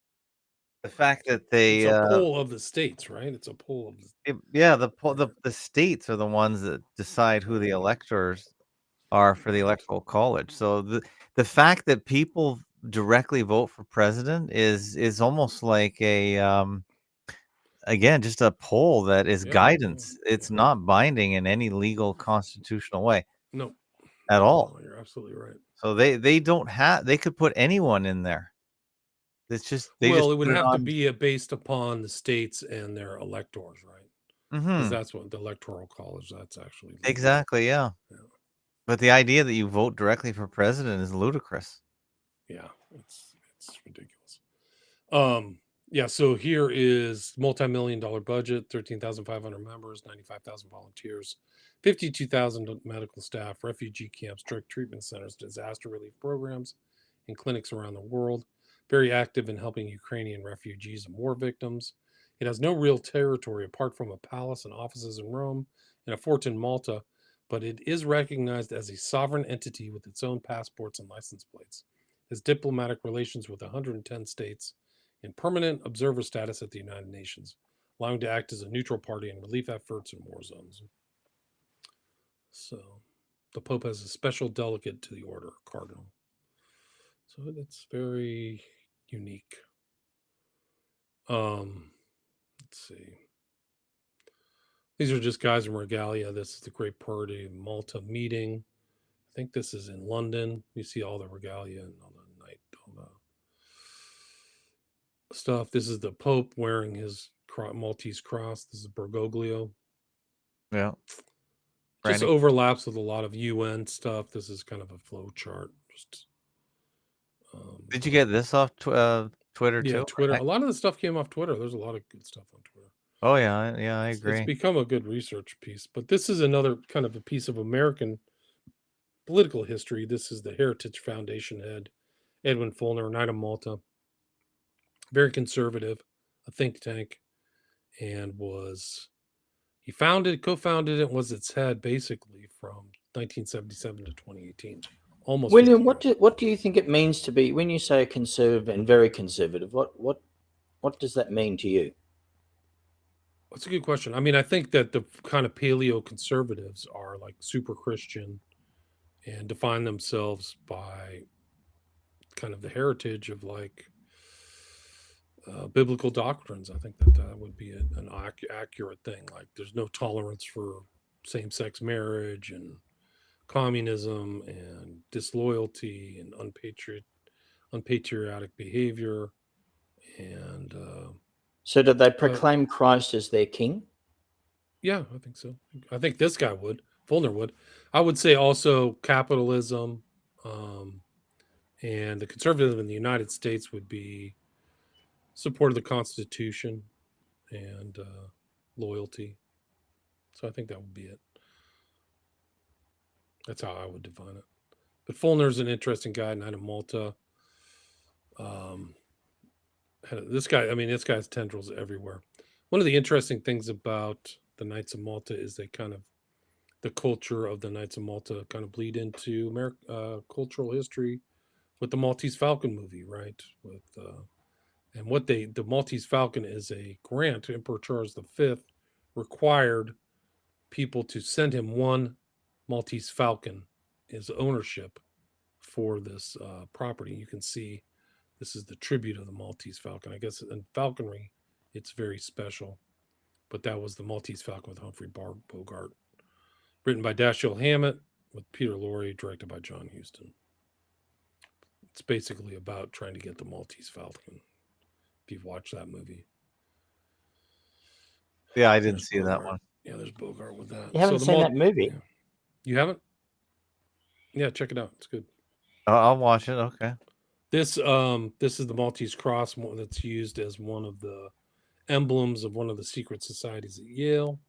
The fact that it's they a poll of the states, right? It's a poll of yeah, right. the states are the ones that decide who the electors are for the Right. electoral college. So the fact that people directly vote for president is almost like a again, just a poll that is Yeah, yeah, guidance. yeah. It's not binding in any legal constitutional way No, at all. no, you're absolutely right. So they don't have they could put anyone in there. It's just they just Well, it would put it have to on. be based upon the states and their electors, right? Because Mhm. that's what the electoral college. That's actually legal. Exactly, yeah. Yeah, But the idea that you vote directly for president is ludicrous. yeah, it's ridiculous. Yeah. So here is multi-million-dollar budget, 13,500 members, 95,000 volunteers, 52,000 medical staff, refugee camps, drug treatment centers, disaster relief programs, and clinics around the world. Very active in helping Ukrainian refugees and war victims. It has no real territory apart from a palace and offices in Rome and a fort in Malta, but it is recognized as a sovereign entity with its own passports and license plates. Has diplomatic relations with 110 states and permanent observer status at the United Nations, allowing to act as a neutral party in relief efforts in war zones. So the Pope has a special delegate to the order, Cardinal. So that's very unique. Let's see. These are just guys in regalia. This is the Great Party Malta meeting. I think this is in London. You see all the regalia and all the night, all the stuff. This is the Pope wearing his Maltese cross. This is Bergoglio. Yeah. Just Randy, overlaps with a lot of UN stuff. This is kind of a flow chart. Just did you get this off Twitter yeah, too? Twitter. A lot of the stuff came off Twitter. There's a lot of good stuff on Twitter. Oh yeah, I It's agree. become a good research piece. But this is another kind of a piece of American political history. This is the Heritage Foundation head, Edwin Fulner, Knight of Malta, very conservative, a think tank, and he co-founded it, was its head basically from 1977 to 2018, almost 50 William, years. what do you think it means to be, when you say conservative and very conservative? What does that mean to you? That's a good question. I mean, I think that the kind of paleo conservatives are like super Christian and define themselves by kind of the heritage of like biblical doctrines. I think that would be an accurate thing. Like, there's no tolerance for same-sex marriage and communism and disloyalty and unpatriotic behavior. And So did they proclaim Christ as their king? yeah, I think so. I think this guy would. Fulner would. I would say also capitalism, and the conservative in the United States would be support of the Constitution and loyalty. So I think that would be it. That's how I would define it. But Fulner's an interesting guy, Knight of Malta. This guy's tendrils everywhere. One of the interesting things about the Knights of Malta is the culture of the Knights of Malta kind of bleed into cultural history with the Maltese Falcon movie, right? And the Maltese Falcon is a grant. Emperor Charles V required people to send him one Maltese Falcon as ownership for this property. You can see this is the tribute of the Maltese Falcon. I guess in falconry, it's very special. But that was the Maltese Falcon with Humphrey Bogart. Written by Dashiell Hammett with Peter Lorre, directed by John Huston. It's basically about trying to get the Maltese Falcon. If you've watched that movie. Yeah, I didn't see that one. Yeah, there's Bogart with that. You haven't seen that movie? Yeah. You haven't? Yeah, check it out. It's good. I'll watch it. Okay. This is the Maltese Cross that's used as one of the emblems of one of the secret societies at Yale.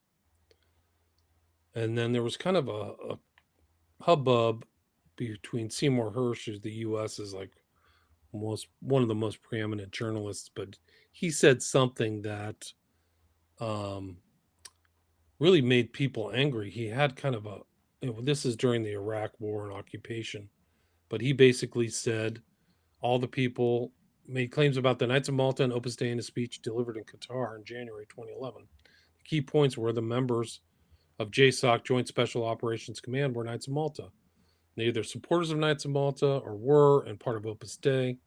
And then there was kind of a hubbub between Seymour Hersh, who's the U.S. is like one of the most preeminent journalists, but he said something that really made people angry. He had kind of this is during the Iraq War and occupation, but he basically said all the people made claims about the Knights of Malta and Opus Dei in a speech delivered in Qatar in January 2011. The key points were the members of JSOC, Joint Special Operations Command, were Knights of Malta. They're either supporters of Knights of Malta or were and part of Opus Dei.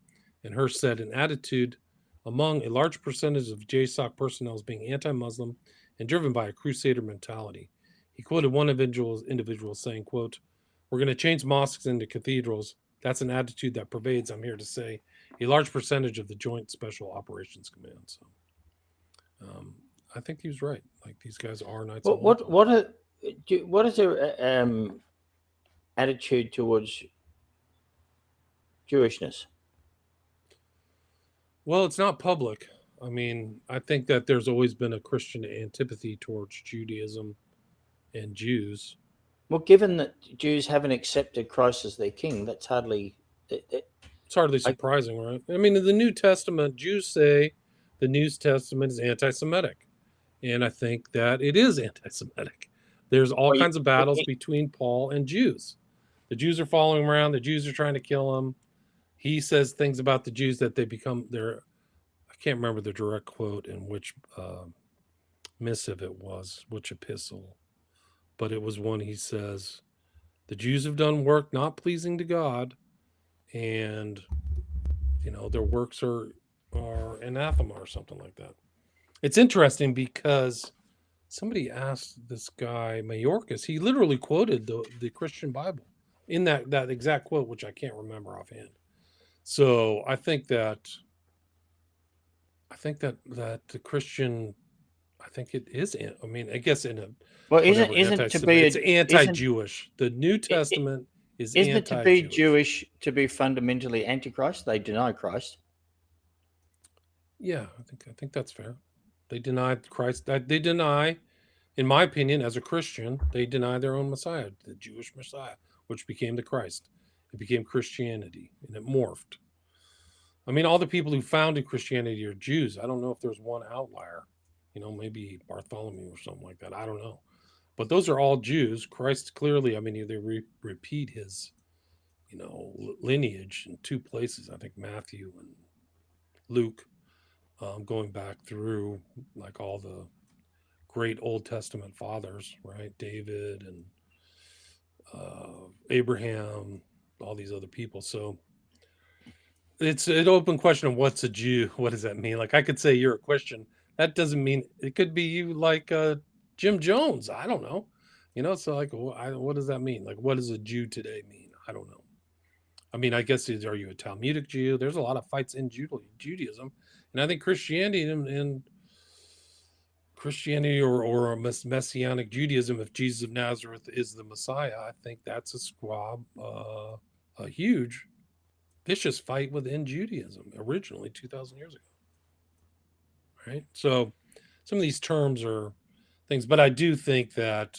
And Hersh said an attitude among a large percentage of JSOC personnel is being anti-Muslim and driven by a crusader mentality. He quoted one individual saying, quote, "We're going to change mosques into cathedrals. That's an attitude that pervades, I'm here to say, a large percentage of the Joint Special Operations Command." So I think he was right. Like, these guys are Knights of Malta. What is their attitude towards Jewishness? Well, it's not public. I mean, I think that there's always been a Christian antipathy towards Judaism and Jews. Well, given that Jews haven't accepted Christ as their king, that's hardly... It's hardly surprising, right? I mean, in the New Testament, Jews say the New Testament is anti-Semitic. And I think that it is anti-Semitic. There's all kinds of battles between Paul and Jews. The Jews are following him around. The Jews are trying to kill him. He says things about the Jews that they become I can't remember the direct quote in which missive it was, which epistle. But it was one he says, the Jews have done work not pleasing to God, and their works are anathema or something like that. It's interesting because somebody asked this guy Mayorkas, he literally quoted the Christian Bible in that exact quote, which I can't remember offhand. So I think that the Christian, I think it is. I mean, I guess in a isn't to be it's anti-Jewish. The New Testament is isn't it to be anti-Jewish. Jewish to be fundamentally antichrist? They deny Christ. Yeah, I think that's fair. They denied Christ. They deny, in my opinion, as a Christian, they deny their own Messiah, the Jewish Messiah, which became the Christ. It became Christianity, and it morphed. I mean, all the people who founded Christianity are Jews. I don't know if there's one outlier. Maybe Bartholomew or something like that. I don't know. But those are all Jews. Christ clearly, I mean, they repeat his, lineage in two places. I think Matthew and Luke, going back through like all the great Old Testament fathers, right? David and Abraham, all these other people. So it's an open question of what's a Jew. What does that mean? Like I could say you're a Christian. That doesn't mean it could be you like Jim Jones. I don't know. So like, what does that mean? Like, what does a Jew today mean? I don't know. I mean, I guess are you a Talmudic Jew? There's a lot of fights in Judaism, and I think Christianity and Christianity or a Messianic Judaism, if Jesus of Nazareth is the Messiah, I think that's a huge, vicious fight within Judaism originally 2,000 years ago. Right? So some of these terms are things, but I do think that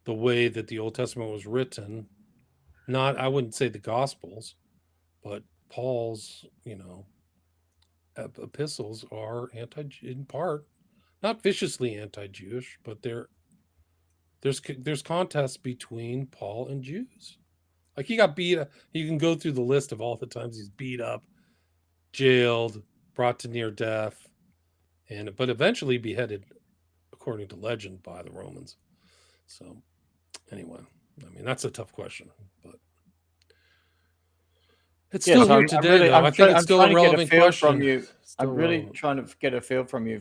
the way that the Old Testament was written, I wouldn't say the Gospels, but Paul's, epistles are in part, not viciously anti-Jewish, but there's contests between Paul and Jews. Like he got beat up. You can go through the list of all the times he's beat up, jailed, brought to near death, but eventually beheaded, according to legend, by the Romans. So anyway, I mean, that's a tough question, but it's still here today, though. I think it's still a relevant question. I'm really trying to get a feel from you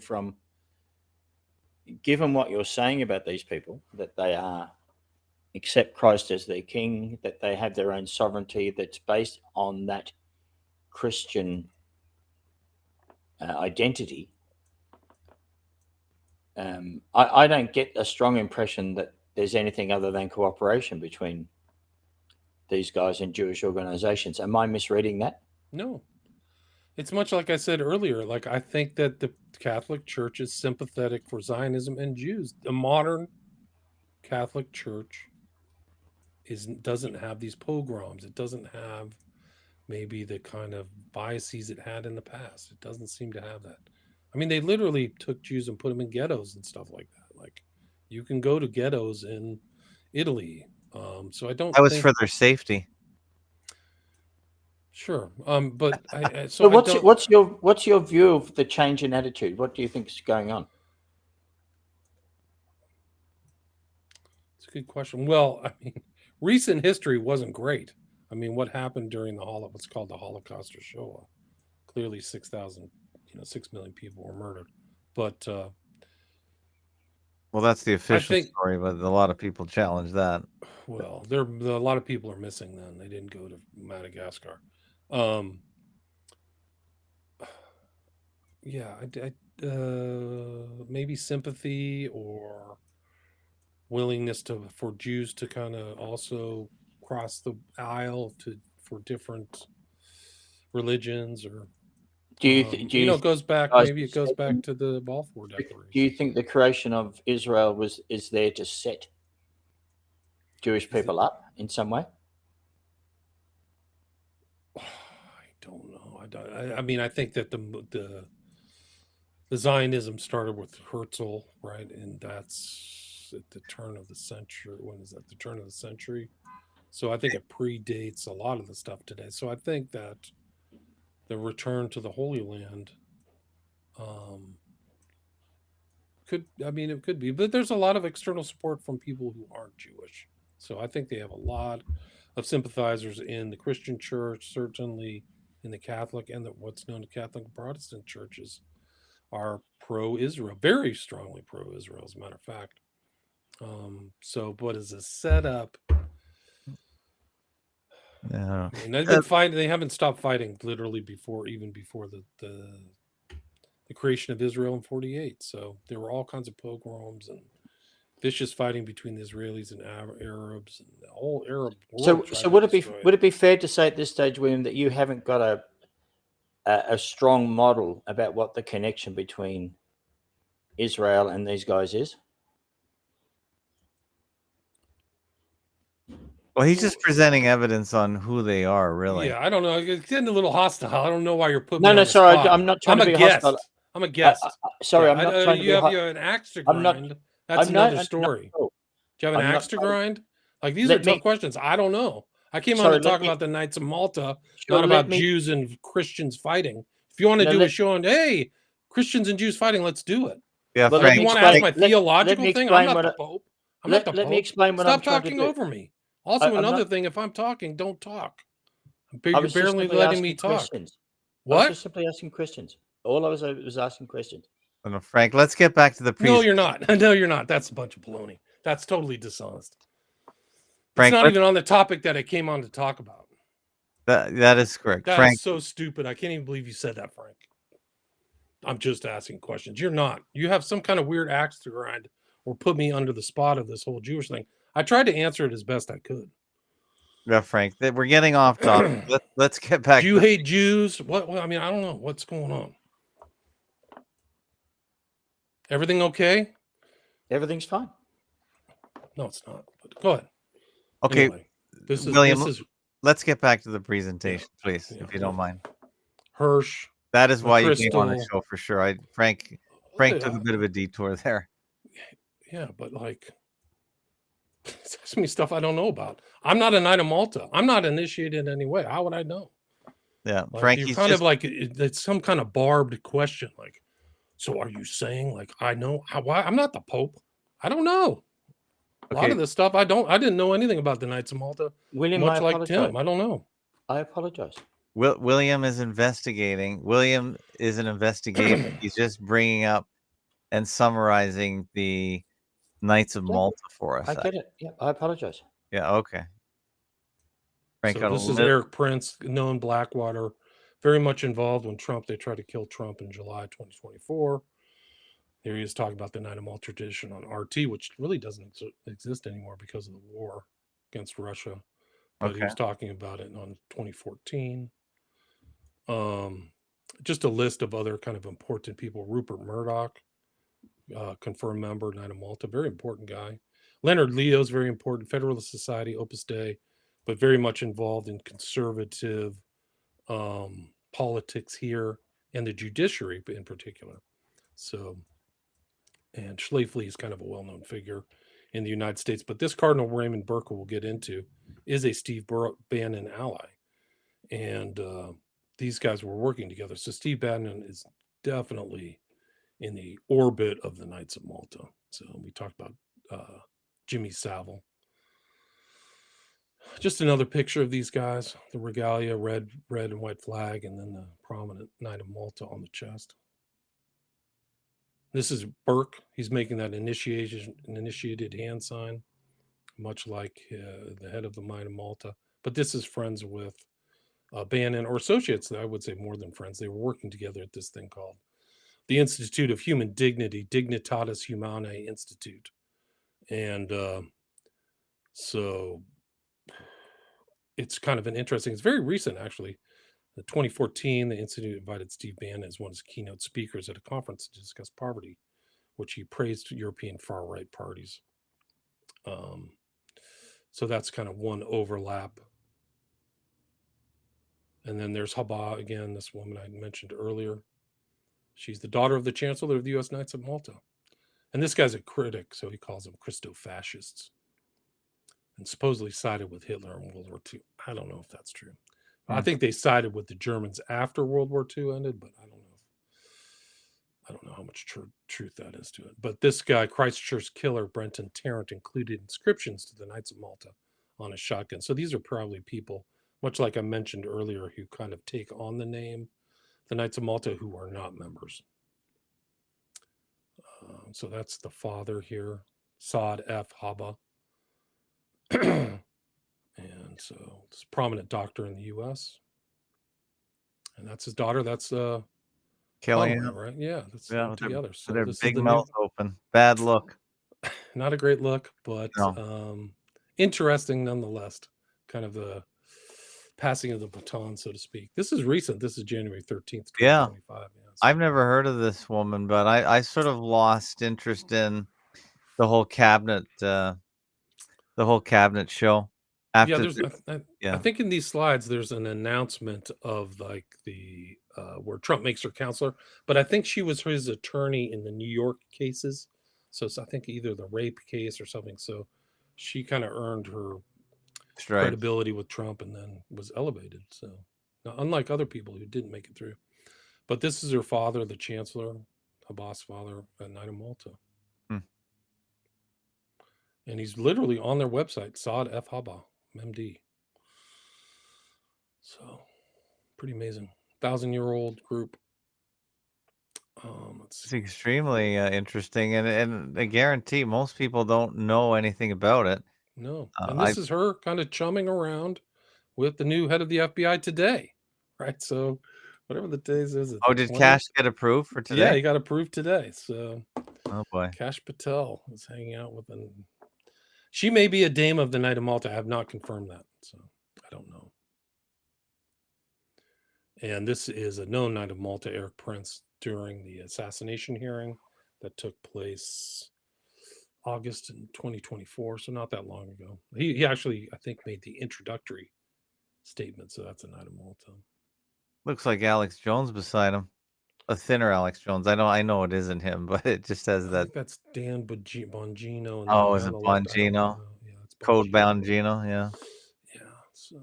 given what you're saying about these people, that they accept Christ as their king, that they have their own sovereignty that's based on that Christian identity. I don't get a strong impression that there's anything other than cooperation between these guys and Jewish organizations. Am I misreading that? No. It's much like I said earlier. Like, I think that the Catholic Church is sympathetic for Zionism and Jews. The modern Catholic Church doesn't have these pogroms. It doesn't have maybe the kind of biases it had in the past. It doesn't seem to have that. I mean, they literally took Jews and put them in ghettos and stuff like that. Like, you can go to ghettos in Italy. So I don't. That was for their safety. Sure, but so what's your view of the change in attitude? What do you think is going on? It's a good question. Well, I mean, recent history wasn't great. I mean, what happened during what's called the Holocaust or Shoah? Clearly, 6 million people were murdered. But well, that's the official story, but a lot of people challenge that. Well, a lot of people are missing. Then they didn't go to Madagascar. Yeah, maybe sympathy or willingness for Jews to kind of also cross the aisle for different religions, or it goes back. Maybe it goes back to the Balfour Declaration. Do you think the creation of Israel is there to set Jewish people up in some way? I don't know. I mean, I think that the Zionism started with Herzl, right? And that's at the turn of the century. When is that? The turn of the century. So I think it predates a lot of the stuff today. So I think that the return to the Holy Land it could be, but there's a lot of external support from people who aren't Jewish. So I think they have a lot of sympathizers in the Christian church, certainly in the Catholic and what's known as Catholic and Protestant churches are pro-Israel, very strongly pro-Israel, as a matter of fact. But as a setup, yeah, I mean, they've been fighting. They haven't stopped fighting literally before the creation of Israel in 48. So there were all kinds of pogroms and vicious fighting between the Israelis and Arabs and the whole Arab world. So would it be fair to say at this stage, William, that you haven't got a strong model about what the connection between Israel and these guys is? Well, he's just presenting evidence on who they are, really. Yeah, I don't know. It's getting a little hostile. I don't know why you're putting No, me no, on the sorry, spot. I'm not trying I'm to a be guest. hostile. I'm a guest. Sorry, Yeah, I'm not trying to be you have hostile. an axe to I'm not- grind. That's I'm not- another story. no, Do you have an I'm axe not to trying to- grind? Like, these Let are tough me- questions. I don't know. I came on Sorry, to talk let me- about the Knights of Malta, Sure, not let about me- Jews and Christians fighting. If you want to No, do a let- show on, hey, Christians and Jews fighting, let's do it. Yeah, Well, Like, let you me want to ask explain- my let- theological let me thing? I'm explain not what the I- Pope. I'm not the let Pope. me explain what Stop I'm trying to talking do. over me. Also, I'm another not- thing, if I'm talking, don't talk. I You're was just barely simply letting asking me talk. questions. I What? was just simply asking questions. All I was asking questions. No, Frank, let's get back to the No, you're not. No, you're not. That's a bunch of baloney. That's totally dishonest. Frank, It's not even on the topic that I came on to talk about. That is correct. That Frank, is so stupid. I can't even believe you said that, Frank. I'm just asking questions. You're not. You have some kind of weird axe to grind or put me under the spot of this whole Jewish thing. I tried to answer it as best I could. yeah, Frank, we're getting off topic. Let's get back. Do you hate Jews? What? I mean, I don't know. What's going on? Everything okay? Everything's fine. No, it's not. But go ahead. Okay, Anyway, William, this is let's get back to the presentation, please, yeah, if you don't mind. Hirsch. That is why you came on the Crystal. show for sure. Frank took a bit of a detour there. Yeah, but like, it's asking me stuff I don't know about. I'm not a Knight of Malta. I'm not initiated in any way. How would I know? Yeah, Like, Frank, you're he's kind just of like it's some kind of barbed question. Like, so are you saying like I know? Why I'm not the Pope? I don't know. A lot Okay. of this stuff I didn't know anything about the Knights of Malta. William, Much I like apologize. Tim, I don't know. I apologize. William is investigating. William is an investigator. He's just bringing up and summarizing the Knights of Yeah, Malta for us. I get it. Yeah, I apologize. Yeah, okay. Frank, So this is Eric Prince, known Blackwater, very much involved when they tried to kill Trump in July 2024. Here he is talking about the Knight of Malta tradition on RT, which really doesn't exist anymore because of the war against Russia. But he Okay. was talking about it on 2014. Just a list of other kind of important people. Rupert Murdoch, confirmed member, Knight of Malta, very important guy. Leonard Leo's very important, Federalist Society, Opus Dei, but very much involved in conservative politics here and the judiciary in particular. So, and Schlafly is kind of a well-known figure in the United States, but this Cardinal Raymond Burke, we'll get into, is a Steve Bannon ally. And these guys were working together. So Steve Bannon is definitely in the orbit of the Knights of Malta. So we talked about Jimmy Savile. Just another picture of these guys, the regalia, red and white flag, and then the prominent Knight of Malta on the chest. This is Burke. He's making that initiated hand sign, much like the head of the Knight of Malta. But this is friends with Bannon, or associates, I would say more than friends. They were working together at this thing called the Institute of Human Dignity, Dignitatis Humanae Institute. And so it's kind of an interesting, it's very recent actually. In 2014, the Institute invited Steve Bannon as one of his keynote speakers at a conference to discuss poverty, which he praised European far-right parties. So that's kind of one overlap. And then there's Haba again, this woman I mentioned earlier. She's the daughter of the Chancellor of the U.S. Knights of Malta. And this guy's a critic, so he calls them Christo-fascists. And supposedly sided with Hitler in World War II. I don't know if that's true. I think they sided with the Germans after World War II ended, but I don't know how much truth that is to it. But this guy, Christchurch killer Brenton Tarrant, included inscriptions to the Knights of Malta on his shotgun. So these are probably people, much like I mentioned earlier, who kind of take on the name, the Knights of Malta, who are not members. So that's the father here, Saad F. Haba. And so it's a prominent doctor in the U.S. And that's his daughter. That's Kellyanne, right? Yeah, that's with together. So their this big is the mouth open. Bad look. not a great look, but No. interesting nonetheless. Kind of the passing of the baton, so to speak. This is recent. This is January 13th, Yeah. 2025. Yeah, I've never heard of this woman, but I sort of lost interest in the whole cabinet show after there's I yeah. think in these slides there's an announcement of like the where Trump makes her counselor, but I think she was his attorney in the New York cases. So it's, I think, either the rape case or something. So she kind of earned her Right. credibility with Trump and then was elevated. So now, unlike other people who didn't make it through. But this is her father, the chancellor, Abbas' father at Knight of Malta. Hmm. And he's literally on their website, Saad F. Haba, MD. So pretty amazing. 1,000-year-old group. It's extremely interesting, and I guarantee most people don't know anything about it. No. And this I is her kind of chumming around with the new head of the FBI today. Right. So whatever the days is it. oh, did Cash get approved for Yeah, today? he got approved today. So Oh boy. Cash Patel is hanging out with an. She may be a dame of the Knight of Malta. I have not confirmed that. So I don't know. And this is a known Knight of Malta, Eric Prince, during the assassination hearing that took place August in 2024. So not that long ago. He actually, I think, made the introductory statement. So that's a Knight of Malta. Looks like Alex Jones beside him. A thinner Alex Jones. I know it isn't him, but it just says I that. think that's Dan Bongino. And Oh, then is on it the left, I don't Bongino? know. Yeah, it's Code Bongino. bound Gino, yeah. Yeah. So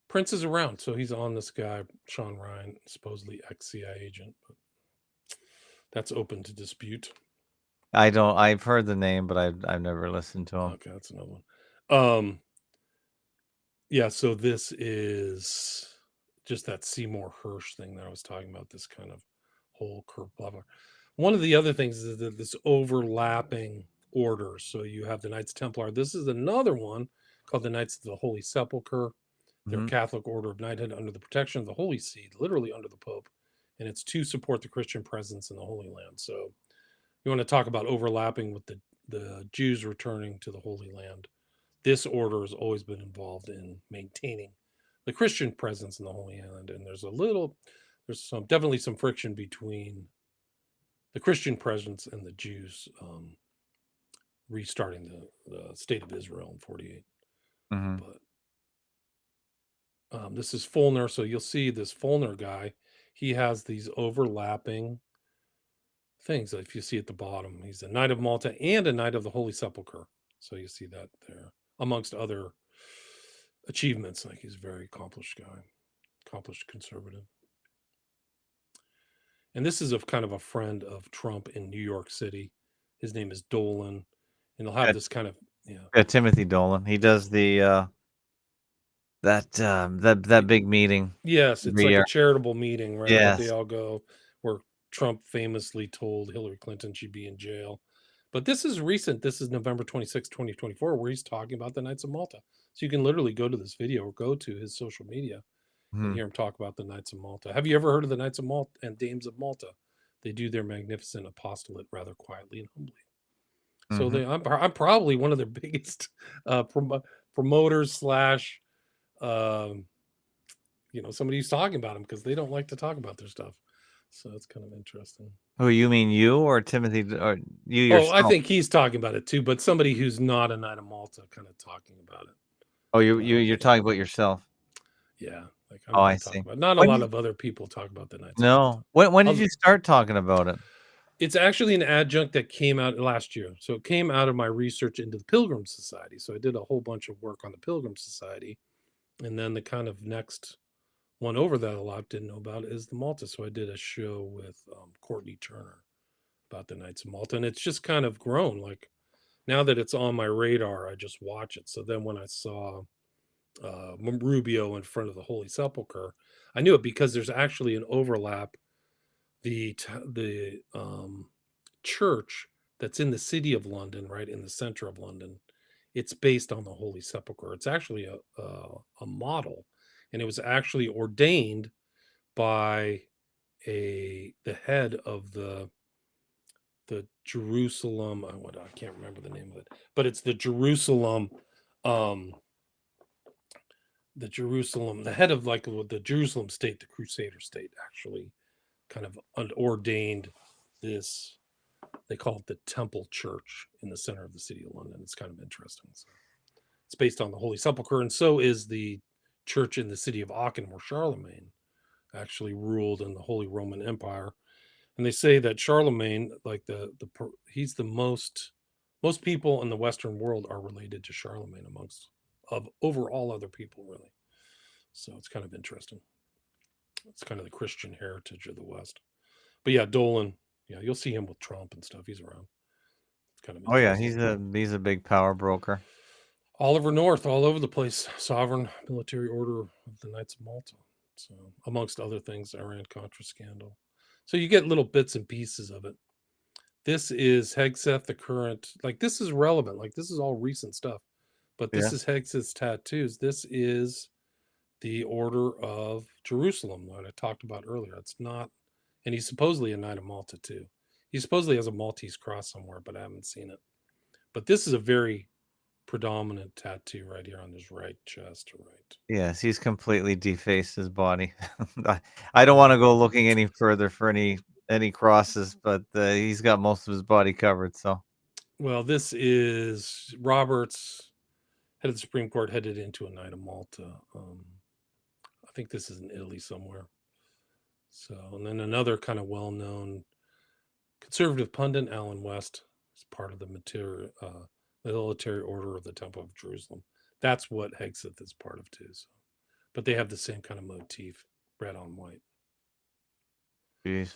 Prince is around, so he's on this guy, Sean Ryan, supposedly ex-CIA agent, but that's open to dispute. I've heard the name, but I've never listened to him. Okay, that's another one. Yeah, so this is just that Seymour Hersh thing that I was talking about, this kind of whole kerfuffle. One of the other things is that this overlapping order. So you have the Knights Templar. This is another one called the Knights of the Holy Sepulchre. They're Mhm. Catholic order of knighthood under the protection of the Holy See, literally under the Pope. And it's to support the Christian presence in the Holy Land. So you want to talk about overlapping with the Jews returning to the Holy Land. This order has always been involved in maintaining the Christian presence in the Holy Land. And there's definitely some friction between the Christian presence and the Jews restarting the state of Israel in 48. Mhm. But this is Fulner. So you'll see this Fulner guy. He has these overlapping things. If you see at the bottom, he's a Knight of Malta and a Knight of the Holy Sepulchre. So you see that there, amongst other achievements. Like, he's a very accomplished guy, accomplished conservative. And this is kind of a friend of Trump in New York City. His name is Dolan, and he'll have this kind of Timothy Dolan. He does the that big meeting. Yes, it's every like year. a charitable meeting, right? That they Yes. all go, where Trump famously told Hillary Clinton she'd be in jail. But this is recent. This is November 26, 2024, where he's talking about the Knights of Malta. So you can literally go to this video or go to his social media and Mhm. hear him talk about the Knights of Malta. Have you ever heard of the Knights of Malta and Dames of Malta? They do their magnificent apostolate rather quietly and humbly. So Mhm. I'm probably one of their biggest promoters slash somebody who's talking about them, because they don't like to talk about their stuff. So it's kind of interesting. Who, you mean you or Timothy or you Oh, yourself? I think he's talking about it too, but somebody who's not a Knight of Malta kind of talking about it. Oh, you're talking about yourself. Yeah, like Oh, I talk see. about. Not a When lot did of other people talk about the Knights of No. Malta. When did you start talking about it? It's actually an adjunct that came out last year. So it came out of my research into the Pilgrim Society. So I did a whole bunch of work on the Pilgrim Society. And then the kind of next one over that a lot didn't know about is the Malta. So I did a show with Courtney Turner about the Knights of Malta. And it's just kind of grown. Like, now that it's on my radar, I just watch it. So then when I saw Rubio in front of the Holy Sepulchre, I knew it because there's actually an overlap. The church that's in the city of London, right in the center of London, it's based on the Holy Sepulchre. It's actually a model, and it was actually ordained by the head of the Jerusalem. I can't remember the name of it, but it's the Jerusalem the head of like the Jerusalem state, the Crusader state, actually kind of ordained this. They call it the Temple Church in the center of the city of London. It's kind of interesting. So it's based on the Holy Sepulchre, and so is the church in the city of Aachen, where Charlemagne actually ruled in the Holy Roman Empire. And they say that Charlemagne, like he's the most people in the Western world are related to Charlemagne over all other people, really. So it's kind of interesting. It's kind of the Christian heritage of the West. But yeah, Dolan, yeah, you'll see him with Trump and stuff. He's around. It's kind of interesting. Oh yeah, he's a big power broker. Oliver North, all over the place. Sovereign Military Order of the Knights of Malta. So amongst other things, Iran-Contra scandal. So you get little bits and pieces of it. This is Hegseth, the current, like this is relevant. Like this is all recent stuff. But this is Hegseth's tattoos. This is the Order of Jerusalem that I talked about earlier. It's not, and he's supposedly a Knight of Malta too. He supposedly has a Maltese cross somewhere, but I haven't seen it. But this is a very predominant tattoo right here on his right chest. Right. Yes, he's completely defaced his body. I don't want to go looking any further for any crosses, but he's got most of his body covered. So, well, this is Roberts, head of the Supreme Court, headed into a Knight of Malta. I think this is in Italy somewhere. So, and then another kind of well-known conservative pundit, Alan West, is part of the military order of the Temple of Jerusalem. That's what Hegseth is part of too. So. But they have the same kind of motif, red on white. Jeez.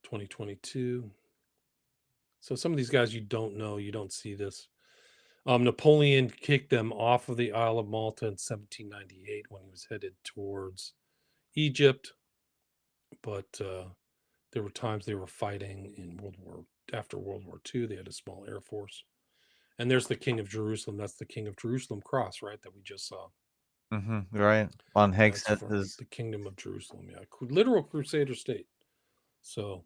2022. So some of these guys you don't know, you don't see this. Napoleon kicked them off of the Isle of Malta in 1798 when he was headed towards Egypt. But there were times they were fighting after World War II. They had a small air force. And there's the King of Jerusalem. That's the King of Jerusalem cross, right? That we just saw. Right. On Hegseth is the Kingdom of Jerusalem. Yeah. Literal Crusader state. So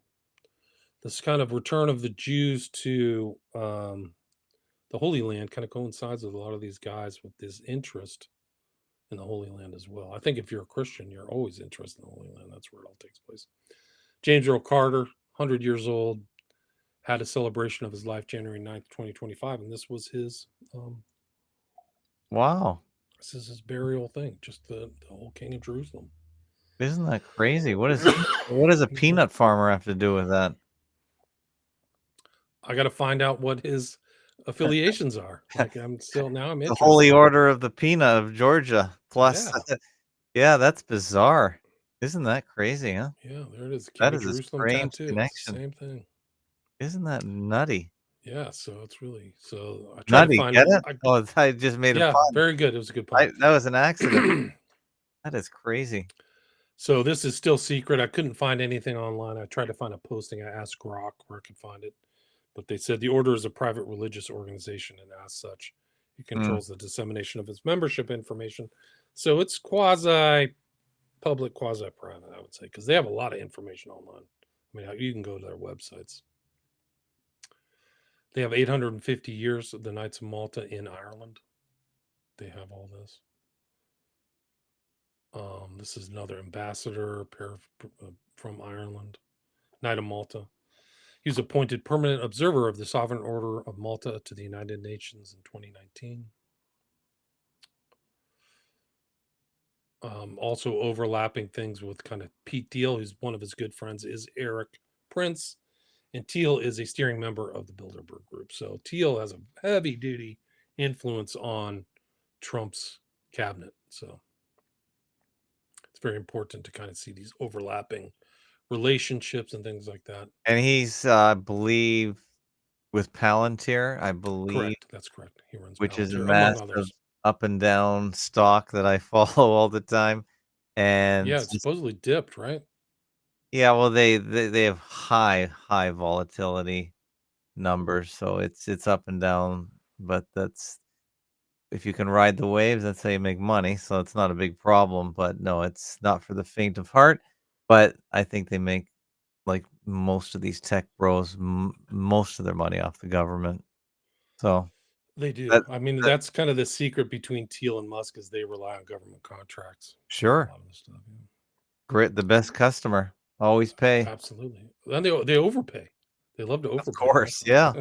this kind of return of the Jews to the Holy Land kind of coincides with a lot of these guys with this interest in the Holy Land as well. I think if you're a Christian, you're always interested in the Holy Land. That's where it all takes place. James Earl Carter, 100 years old, had a celebration of his life January 9th, 2025, and this was his wow. This is his burial thing, just the whole King of Jerusalem. Isn't that crazy? What does a peanut farmer have to do with that? I got to find out what his affiliations are. Like I'm interested. The Holy Order of the Peanut of Georgia. Plus, yeah, that's bizarre. Isn't that crazy, huh? Yeah, there it is. That is a strange connection. Same thing. Isn't that nutty? Yeah, so it's really I tried to find it. I just made a pun. Very good. It was a good pun. That was an accident. That is crazy. So this is still secret. I couldn't find anything online. I tried to find a posting. I asked Grok where I could find it, but they said the order is a private religious organization, and as such, it controls the dissemination of its membership information. So it's quasi-public, quasi-private, I would say, because they have a lot of information online. I mean, you can go to their websites. They have 850 years of the Knights of Malta in Ireland. They have all this. This is another ambassador from Ireland, Knight of Malta. He was appointed permanent observer of the Sovereign Order of Malta to the United Nations in 2019. Also overlapping things with kind of Pete Thiel, who's one of his good friends, is Eric Prince. And Thiel is a steering member of the Bilderberg Group. So Thiel has a heavy-duty influence on Trump's cabinet. So it's very important to kind of see these overlapping relationships and things like that. And he's, I believe, with Palantir, I believe. Correct. That's correct. He runs which Palantir, is a massive up and down stock that I follow all the time. And yeah, it's supposedly dipped, right? Yeah, well, they have high volatility numbers, so it's up and down. But that's if you can ride the waves, that's how you make money. So it's not a big problem. But no, it's not for the faint of heart. But I think they make, like most of these tech bros, most of their money off the government. So They do. That, I mean, that that's kind of the secret between Teal and Musk is they rely on government contracts. A sure. lot of this stuff. Yeah. Great, the best customer. Always pay. Absolutely. Then they overpay. They love to Of overpay. course. Yeah.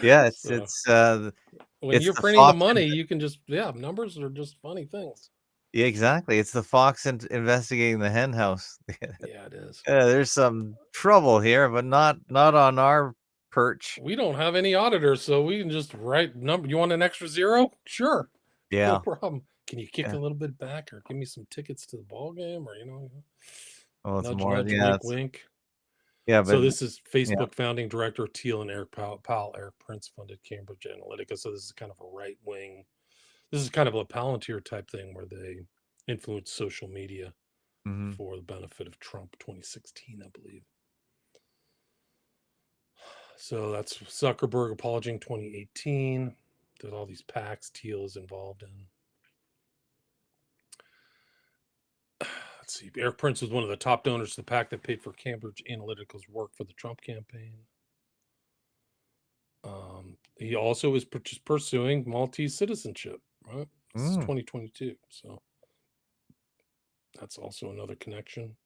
Yeah. It's So when it's you're the printing the fox. money, you can just numbers are just funny things. Yeah, exactly. It's the fox investigating the hen house. Yeah, it is. There's some trouble here, but not on our perch. We don't have any auditors, so we can just write number. You want an extra zero? Sure. No Yeah. problem. Can you kick Yeah. a little bit back or give me some tickets to the ball game or Well, it's nudge, more. nudge, Yeah. wink, wink. Yeah, So but this is yeah. Facebook founding director Teal and Eric Powell. Eric Prince funded Cambridge Analytica. So this is kind of a right wing. This is kind of a Palantir type thing where they influence social media Mhm. for the benefit of Trump 2016, I believe. So that's Zuckerberg apologizing 2018. There's all these PACs Teal is involved in. Let's see. Eric Prince was one of the top donors to the PAC that paid for Cambridge Analytica's work for the Trump campaign. He also is just pursuing Maltese citizenship, right? This is 2022. So that's also another connection.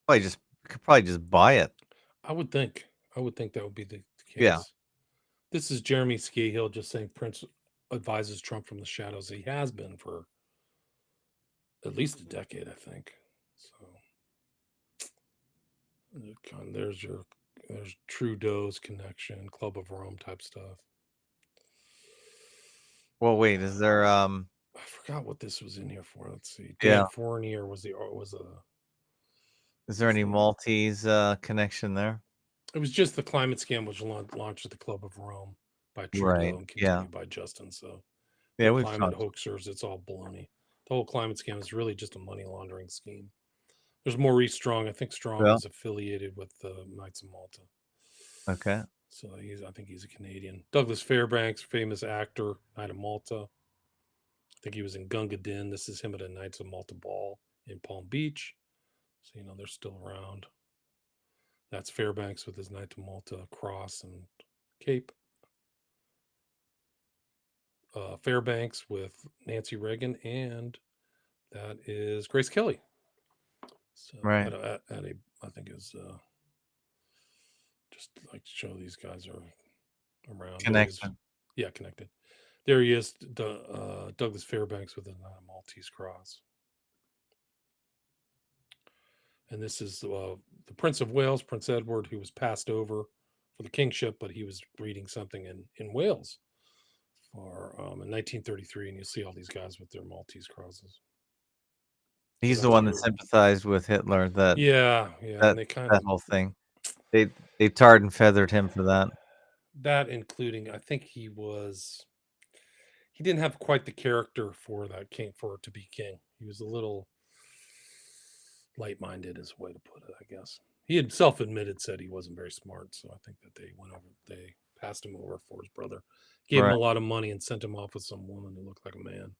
Could probably just buy it. I would think that would be the case. Yeah. This is Jeremy Scahill just saying Prince advises Trump from the shadows. He has been for at least a decade, I think. So there's Trudeau's connection, Club of Rome type stuff. Well, wait, is there I forgot what this was in here for. Let's see. Dan Yeah. Fournier was is there any Maltese connection there? It was just the climate scam which launched at the Club of Rome by Trudeau Right. and continued by Justin. So Yeah, the we've climate talked. hoaxers, it's all baloney. The whole climate scam is really just a money laundering scheme. There's Maurice Strong. I think Strong is affiliated with the Knights of Malta. Okay. So I think he's a Canadian. Douglas Fairbanks, famous actor, Knight of Malta. I think he was in Gunga Din. This is him at a Knights of Malta ball in Palm Beach. So they're still around. That's Fairbanks with his Knight of Malta cross and cape. Fairbanks with Nancy Reagan, and that is Grace Kelly. So right. I think is just like to show these guys are around. Connection. Yeah, connected. There he is, Douglas Fairbanks with a Maltese cross. And this is the Prince of Wales, Prince Edward, who was passed over for the kingship, but he was reading something in Wales for in 1933, and you'll see all these guys with their Maltese crosses. He's the one that sympathized with Hitler. That and they kind of that whole thing. They tarred and feathered him for that. That including, I think he didn't have quite the character for that king to be king. He was a little light-minded, is a way to put it, I guess. He had self-admitted said he wasn't very smart, so I think that they passed him over for his brother, gave him a lot of money, and sent him off with some woman who looked like a man.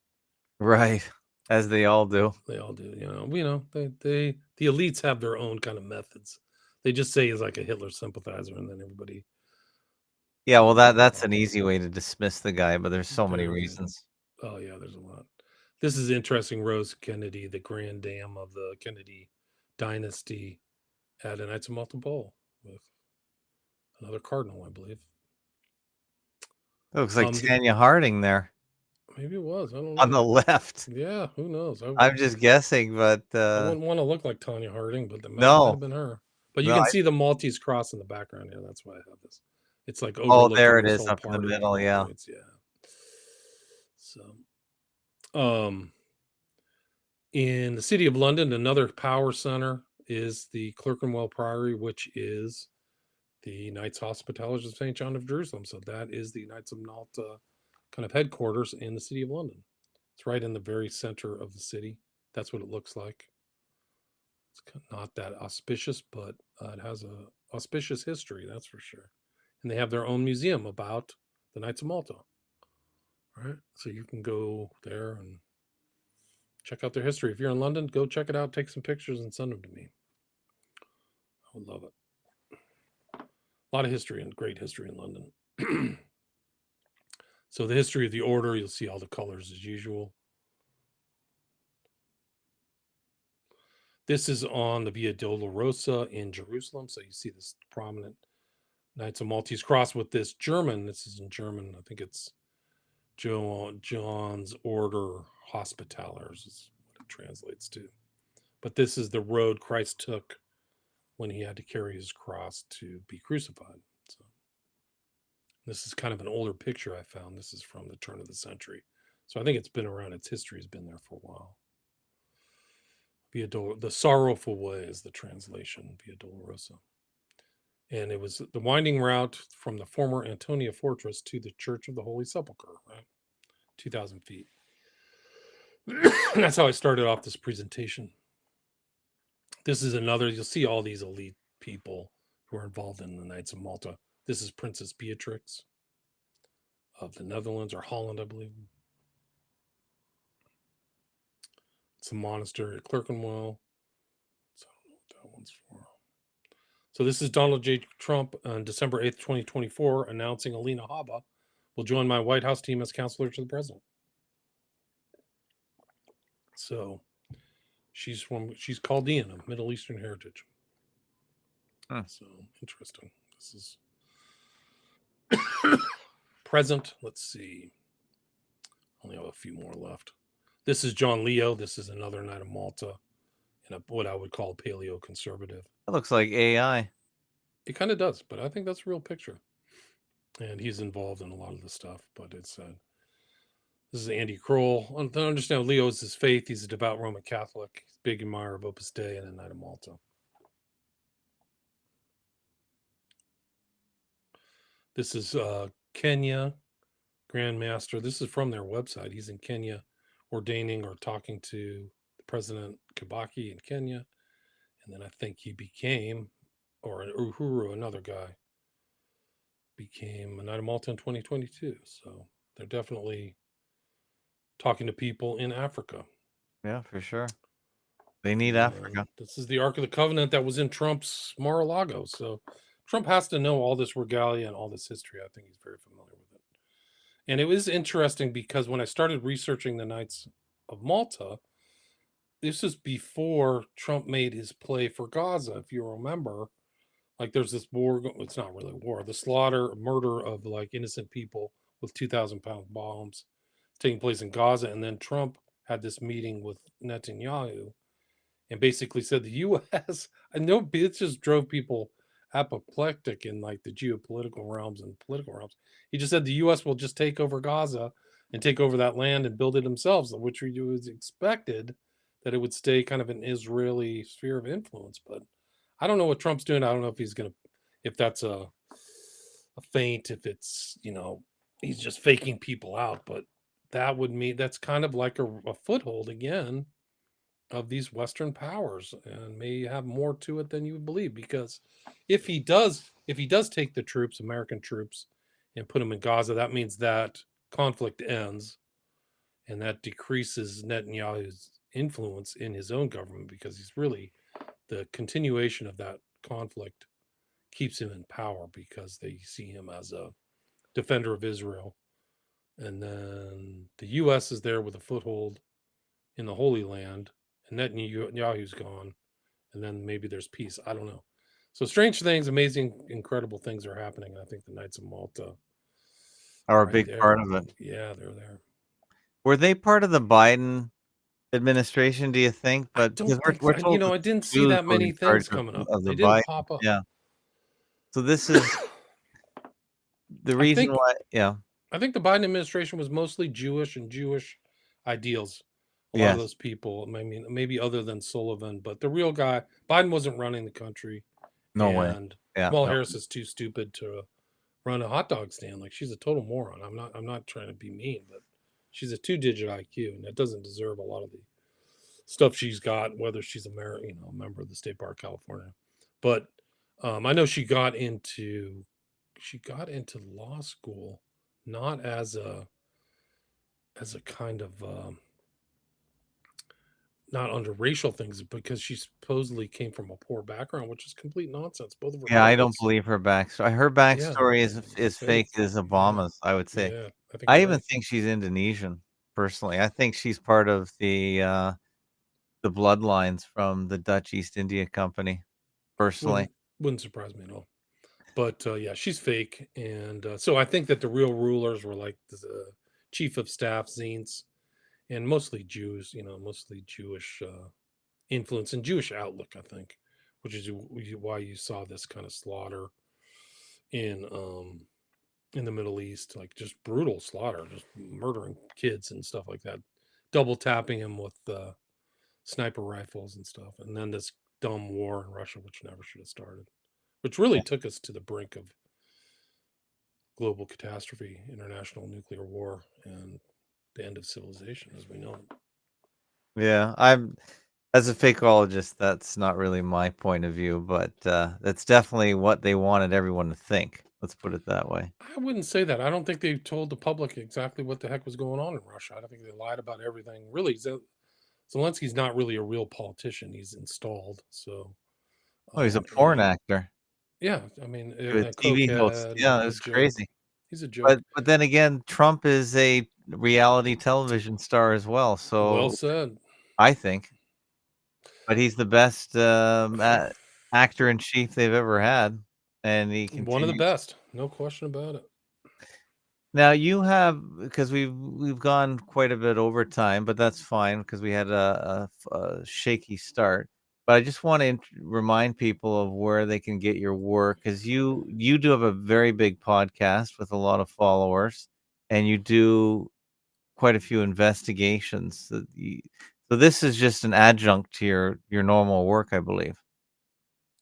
Right, as they all do. They all do, the elites have their own kind of methods. They just say he's like a Hitler sympathizer, and then everybody. Yeah, well, that's an easy way to dismiss the guy, but there's so many reasons. Oh yeah, there's a lot. This is interesting. Rose Kennedy, the grand dame of the Kennedy dynasty, at a Knights of Malta ball with another cardinal, I believe. It looks like Tanya Harding there. Maybe it was. I don't know. On the left. Yeah, who knows? I'm just guessing, but I wouldn't want to look like Tanya Harding, but that might have been her. But you can see the Maltese cross in the background here. That's why I have this. It's like there it is up in the middle. Yeah. So, in the city of London, another power center is the Clerkenwell Priory, which is the Knights Hospitality of St. John of Jerusalem. So that is the Knights of Malta kind of headquarters in the city of London. It's right in the very center of the city. That's what it looks like. It's not that auspicious, but it has a auspicious history, that's for sure. And they have their own museum about the Knights of Malta. All right, so you can go there and check out their history. If you're in London, go check it out, take some pictures, and send them to me. I would love it. A lot of history and great history in London. So the history of the order, you'll see all the colors as usual. This is on the Via Dolorosa in Jerusalem. So you see this prominent Knights of Maltese cross with this German. This is in German. I think it's John's Order Hospitallers is what it translates to. But this is the road Christ took when he had to carry his cross to be crucified. So this is kind of an older picture I found. This is from the turn of the century. So I think it's been around. Its history has been there for a while. The Sorrowful Way is the translation, Via Dolorosa. And it was the winding route from the former Antonia Fortress to the Church of the Holy Sepulchre, right? 2,000 feet. That's how I started off this presentation. This is another, you'll see all these elite people who are involved in the Knights of Malta. This is Princess Beatrix of the Netherlands, or Holland, I believe. It's a monastery at Clerkenwell. So I don't know what that one's for. So this is Donald J. Trump on December 8th, 2024, announcing Alina Habba will join my White House team as counselor to the president. So she's Chaldean of Middle Eastern heritage. So interesting. This is present. Let's see. Only have a few more left. This is John Leo. This is another Knight of Malta, and what I would call paleo-conservative. That looks like AI. It kind of does, but I think that's a real picture. And he's involved in a lot of the stuff. But it's this is Andy Kroll. To understand Leo is his faith. He's a devout Roman Catholic. He's a big admirer of Opus Dei and a Knight of Malta. This is Kenya Grand Master. This is from their website. He's in Kenya, ordaining or talking to President Kibaki in Kenya. And then I think he became, or Uhuru, another guy, became a Knight of Malta in 2022. So they're definitely talking to people in Africa. Yeah, for sure. They need Africa. This is the Ark of the Covenant that was in Trump's Mar-a-Lago. So Trump has to know all this regalia and all this history. I think he's very familiar with it. And it was interesting because when I started researching the Knights of Malta, this is before Trump made his play for Gaza. If you remember, like there's this war, it's not really a war, the murder of like innocent people with 2,000-pound bombs taking place in Gaza. And then Trump had this meeting with Netanyahu and basically said the U.S., I know it just drove people apoplectic in like the geopolitical realms and political realms. He just said the U.S. will just take over Gaza and take over that land and build it themselves, which was expected that it would stay kind of an Israeli sphere of influence. But I don't know what Trump's doing. I don't know if he's if that's a feint, if it's, he's just faking people out. But that would mean that's kind of like a foothold again of these Western powers, and may have more to it than you would believe. Because if he does take the troops, American troops, and put them in Gaza, that means that conflict ends, and that decreases Netanyahu's influence in his own government, because he's really, the continuation of that conflict keeps him in power because they see him as a defender of Israel. And then the U.S. is there with a foothold in the Holy Land, and Netanyahu's gone, and then maybe there's peace. I don't know. So strange things, amazing, incredible things are happening. I think the Knights of Malta are a big part of it. Yeah, they're there. Were they part of the Biden administration, do you think? But I don't think I didn't see that many things coming up. They didn't pop up. Yeah. So this is the reason why. Yeah. I think the Biden administration was mostly Jewish and Jewish ideals. A lot of those people, I mean, maybe other than Sullivan, but the real guy, Biden wasn't running the country. No way. And Kamala Harris is too stupid to run a hot dog stand. Like, she's a total moron. I'm not trying to be mean, but she's a 2-digit IQ, and that doesn't deserve a lot of the stuff she's got, whether she's a member of the State Bar of California. But I know she got into law school not as a kind of not under racial things, because she supposedly came from a poor background, which is complete nonsense. Both of her I don't believe her backstory. Her backstory is fake as Obama's, I would say. Yeah, think I you're even right. think she's Indonesian, personally. I think she's part of the bloodlines from the Dutch East India Company, personally. Wouldn't surprise me at all. But yeah, she's fake, and so I think that the real rulers were like the chief of staff Zients, and mostly Jews. Mostly Jewish influence and Jewish outlook. I think, which is why you saw this kind of slaughter in in the Middle East, like just brutal slaughter, just murdering kids and stuff like that, double tapping them with sniper rifles and stuff, and then this dumb war in Russia, which never should have started, which really took us to the brink of global catastrophe, international nuclear war, and the end of civilization as we know it. Yeah, I'm as a fakeologist, that's not really my point of view, but that's definitely what they wanted everyone to think. Let's put it that way. I wouldn't say that. I don't think they told the public exactly what the heck was going on in Russia. I don't think they lied about everything. Really, Zelensky's not really a real politician. He's installed. So, Oh, he's a porn and actor. yeah, I mean, He was a a TV host. cokehead, Yeah, it and a was joke. crazy. He's a But joke. but then again, Trump is a reality television star as well, Well so said. I think. But he's the best actor in chief they've ever had, and he One of the continues. best, no question about it. Now you have because we've gone quite a bit over time, but that's fine because we had a shaky start. But I just want to remind people of where they can get your work because you do have a very big podcast with a lot of followers, and you do quite a few investigations. So this is just an adjunct to your normal work, I believe.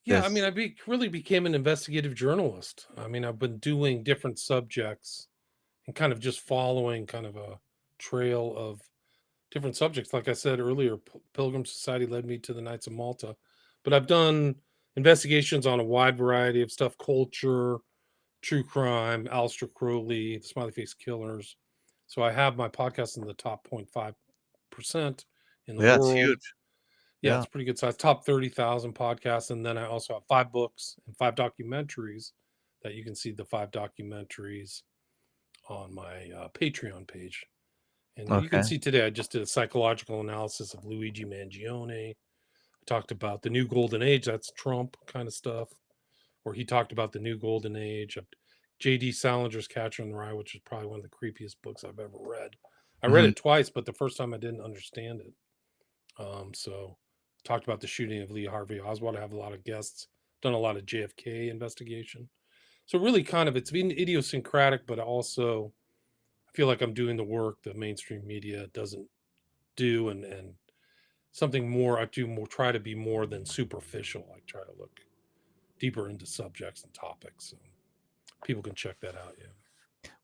Yeah, I mean, This really became an investigative journalist. I mean, I've been doing different subjects and kind of just following kind of a trail of different subjects. Like I said earlier, Pilgrim Society led me to the Knights of Malta, but I've done investigations on a wide variety of stuff: culture, true crime, Aleister Crowley, the Smiley Face Killers. So I have my podcast in the top 0.5% in the Yeah, it's world. huge. Yeah, Yeah. it's pretty good size. Top 30,000 podcasts. And then I also have 5 books and 5 documentaries that you can see the 5 documentaries on my Patreon page. And you can Okay. see today I just did a psychological analysis of Luigi Mangione. I talked about the new golden age. That's Trump kind of stuff. Or he talked about the new golden age of J.D. Salinger's Catcher in the Rye, which is probably one of the creepiest books I've ever read. I read Mhm. it twice, but the first time I didn't understand it. So talked about the shooting of Lee Harvey Oswald. I have a lot of guests, done a lot of JFK investigation. So really kind of it's been idiosyncratic, but also I feel like I'm doing the work the mainstream media doesn't do and something more I do more try to be more than superficial. I try to look deeper into subjects and topics. So people can check that out.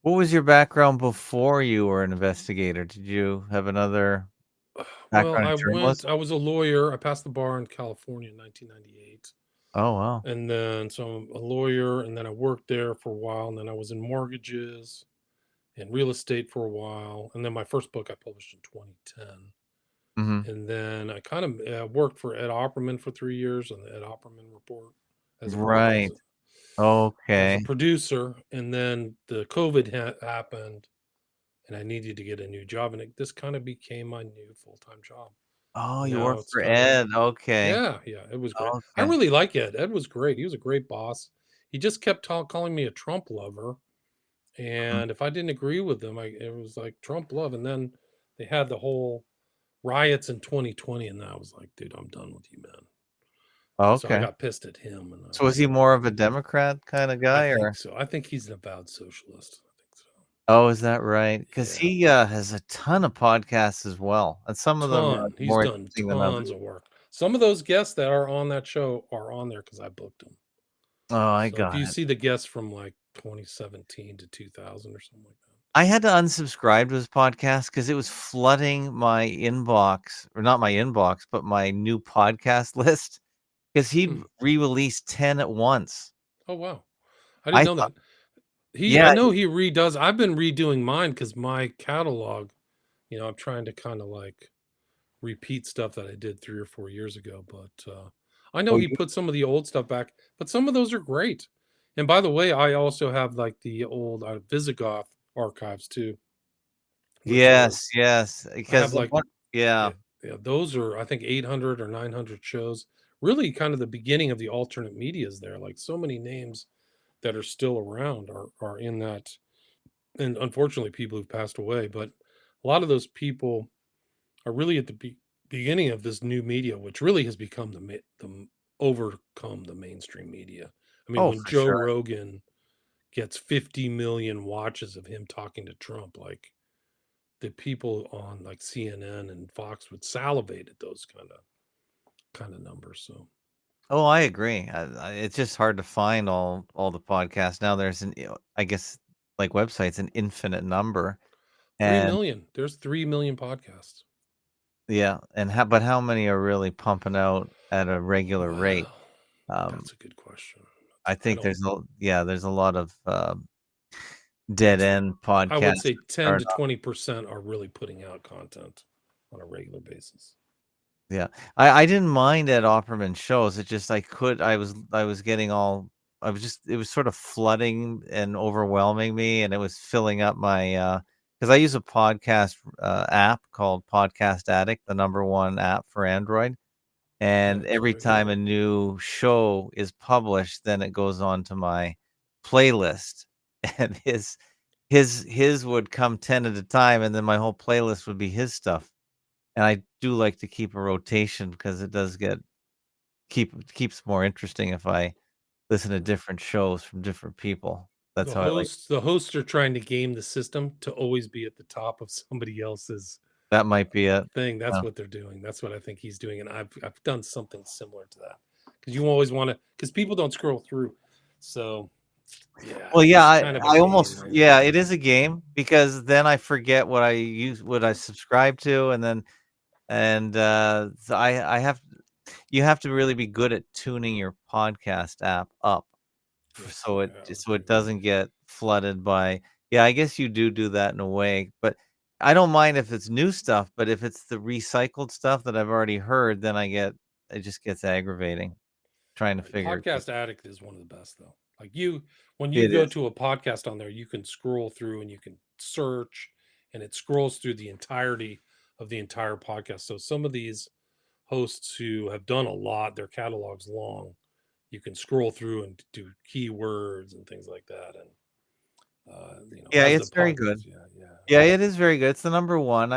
What was your background before you were an investigator? Did you have another Well, background in I journalism? was a lawyer. I passed the bar in California in 1998. Oh, wow. And then, so I'm a lawyer, and then I worked there for a while. And then I was in mortgages and real estate for a while. And then my first book I published in 2010. Mhm. And then I kind of worked for Ed Opperman for 3 years on the Ed Opperman Report as a, Right. as a Okay. producer. And then the COVID happened, and I needed to get a new job. And this kind of became my new full time job. Oh, And you now worked it's for kind of, Ed. Okay. yeah, it was great. I Okay. really like Ed. Ed was great. He was a great boss. He just kept calling me a Trump lover. Mhm. And if I didn't agree with them, it was like Trump love. And then they had the whole riots in 2020. And I was like, dude, I'm done with you, man. So I Okay. got pissed at him. And I So was was he like, more of a Democrat kinda I guy, think or so. I think he's an avowed socialist. I think so. Oh, is that right? Because Yeah. he, has a ton of podcasts as well, and some of them are He's more done interesting than tons others. of work. Some of those guests that are on that show are on there because I booked them. Oh, I So if got you it. see the guests from like 2017 to 2000 or something like that. I had to unsubscribe to his podcast because it was flooding my inbox, or not my inbox, but my new podcast list. Because 'cause he'd Hmm. re-release 10 at once. Oh wow, I didn't I know thought that. I yeah, know he redoes. I've been redoing mine because my catalog. I'm trying to kind of like repeat stuff that I did 3 or 4 years ago. But I know oh, he you put some of the old stuff back. But some of those are great. And by the way, I also have like the old Visigoth archives too. Yes, I because have like yeah, those are I think 800 or 900 shows. Really, kind of the beginning of the alternate medias there. Like so many names that are still around are in that, and unfortunately, people who've passed away. But a lot of those people are really at the beginning of this new media, which really has become overcome the mainstream media. I mean, oh when for Joe sure. Rogan gets 50 million watches of him talking to Trump, like the people on like CNN and Fox would salivate at those kind of numbers. So Oh, I agree. It's just hard to find all the podcasts now. There's I guess like websites, an infinite number, 3 and million, there's 3 million podcasts. yeah, and how many are really pumping out at a regular rate? Wow, Um, that's a good question. I I think don't, there's a lot of dead end I would podcasts say that 10 start to 20% are really putting out content on a regular basis. Yeah. I didn't mind at Opperman shows, it just I was getting all I was just it was sort of flooding and overwhelming me, and it was filling up my, because I use a podcast, app called Podcast Addict, the number 1 app for Android, and Nice, every very good. time a new show is published, then it goes on to my playlist, and his would come 10 at a time, and then my whole playlist would be his stuff. And I do like to keep a rotation because it does keeps more interesting if I listen to different shows from different people. That's how I like The hosts are trying to game the system to always be at the top of somebody else's that might be it. thing. That's Yeah. what they're doing. That's what I think he's doing, and I've done something similar to that because you always want to because people don't scroll through. So yeah, Well, yeah, it's kind of a I game, almost right? yeah, it is a game because then I forget what I subscribe to, so I have you have to really be good at tuning your podcast app up. Yes, So I would so it agree. doesn't get flooded by yeah, I guess you do that in a way, but I don't mind if it's new stuff, but if it's the recycled stuff that I've already heard, then it just gets aggravating trying to Right. figure Podcast Addict is one of the best though. Like when you it go is. to a podcast on there, you can scroll through and you can search, and it scrolls through the entirety of the entire podcast. So some of these hosts who have done a lot, their catalog's long. You can scroll through and do keywords and things like that, and Yeah, as the it's very good. podcast, yeah, yeah, Yeah, it is very good. It's the number 1.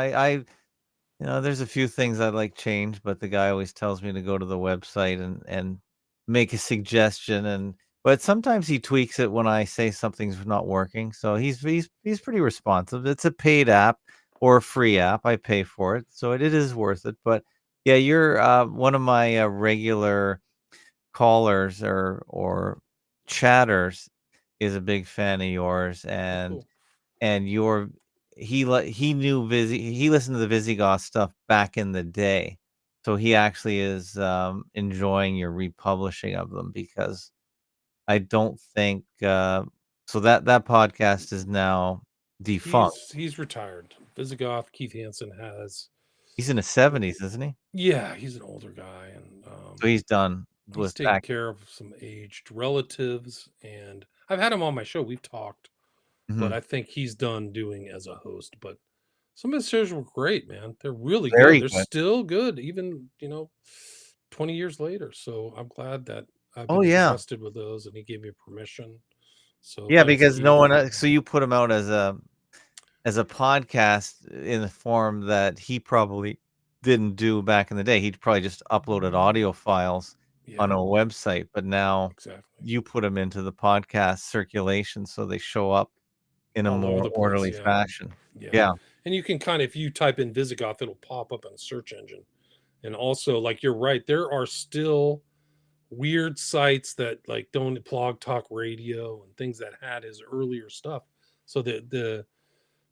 There's a few things I'd like change, but the guy always tells me to go to the website and make a suggestion but sometimes he tweaks it when I say something's not working. So he's pretty responsive. It's a paid app or a free app. I pay for it, so it is worth it. But yeah, you're one of my regular callers or chatters is a big fan of yours, oh, cool. and your he knew he listened to the Visigoth stuff back in the day. So he actually is enjoying your republishing of them because I don't think so that podcast is now defunct. He's retired. Visigoth Keith Hansen has, He's in his 70s, isn't he? yeah, he's an older guy, and So he's done he's with taking back. care of some aged relatives. And I've had him on my show. We've talked, but Mhm. I think he's done doing as a host. But some of his shows were great, man. They're really good. Very They're good. still good, even 20 years later. So I'm glad that I've Oh been yeah. entrusted with those, and he gave me permission. So Yeah, thanks, because no Keith. one so you put him out as a podcast in a form that he probably didn't do back in the day. He'd probably just uploaded audio files on Yeah, a website, but now exactly. you put them into the podcast circulation so they show up in a All over more the place. orderly Yeah, fashion. yeah. Yeah. And you can if you type in Visigoth, it'll pop up in a search engine. And also, like you're right, there are still weird sites that like don't blog talk radio and things that had his earlier stuff. So the The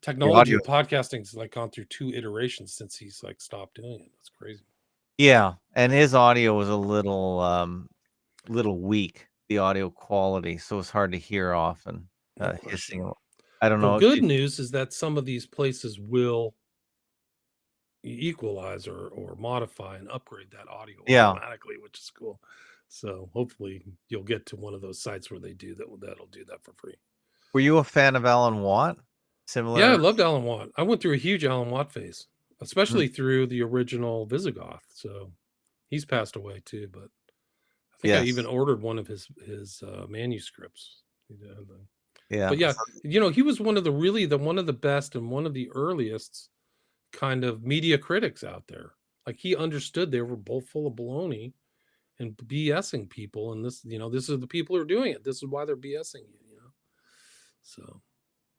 technology audio. of podcasting's like gone through 2 iterations since he's like stopped doing it. That's crazy. Yeah, and his audio was a little weak, the audio quality, so it's hard to hear often, No question. hissing. I don't The know. good news is that some of these places will equalize or modify and upgrade that audio Yeah. automatically, which is cool. So hopefully you'll get to one of those sites where they do that. That'll do that for free. Were you a fan of Alan Watt? Similar. Yeah, I loved Alan Watt. I went through a huge Alan Watt phase, Mm. especially through the original Visigoth. So he's passed away too, but I think I even Yes. ordered one of his manuscripts. Yeah. But yeah, he was one of the best and one of the earliest kind of media critics out there. Like he understood they were both full of baloney and BSing people, and this is the people who are doing it. This is why they're BSing you. So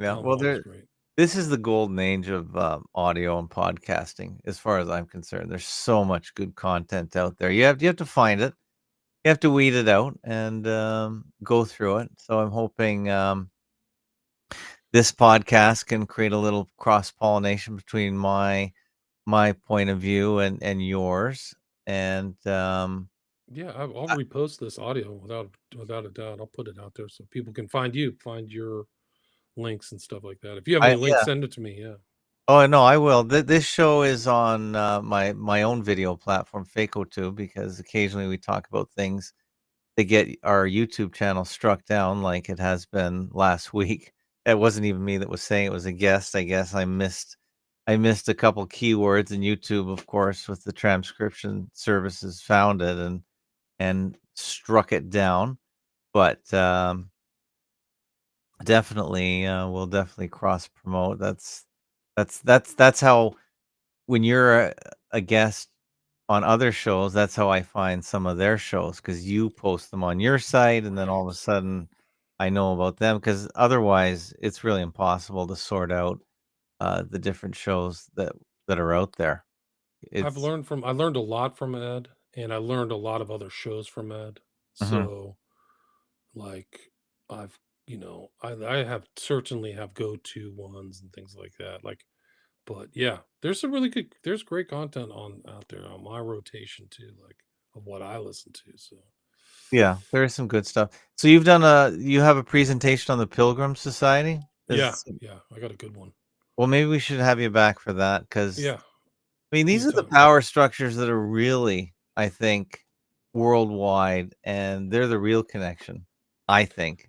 Yeah. Alan Well, Watt was great. this is the golden age of audio and podcasting, as far as I'm concerned. There's so much good content out there. You have to find it. You have to weed it out and go through it. So I'm hoping this podcast can create a little cross pollination between my point of view and yours. And Yeah, I'll repost this audio without a doubt. I'll put it out there so people can find your links and stuff like that. If you have any links, yeah. send it to me. Yeah. Oh no, I will. This show is on my own video platform, Fakeologist, because occasionally we talk about things that get our YouTube channel struck down, like it has been last week. It wasn't even me that was saying it was a guest. I guess I missed a couple keywords, and YouTube, of course, with the transcription services, found it and struck it down. But definitely, we'll definitely cross promote. That's how, when you're a guest on other shows, that's how I find some of their shows, because you post them on your site, and then all of a sudden I know about them, because otherwise it's really impossible to sort out the different shows that are out there. I It's learned a lot from Ed, and I learned a lot of other shows from Ed. Mhm. So like I've I have certainly have go-to ones and things like that. But yeah, there's great content on out there on my rotation too, like of what I listen to. So Yeah, there is some good stuff. So you have a presentation on the Pilgrim Society? yeah, I got a good one. Well, maybe we should have you back for that, because Yeah, I mean, these are the anytime. power structures that are really, I think, worldwide, and they're the real connection, I think.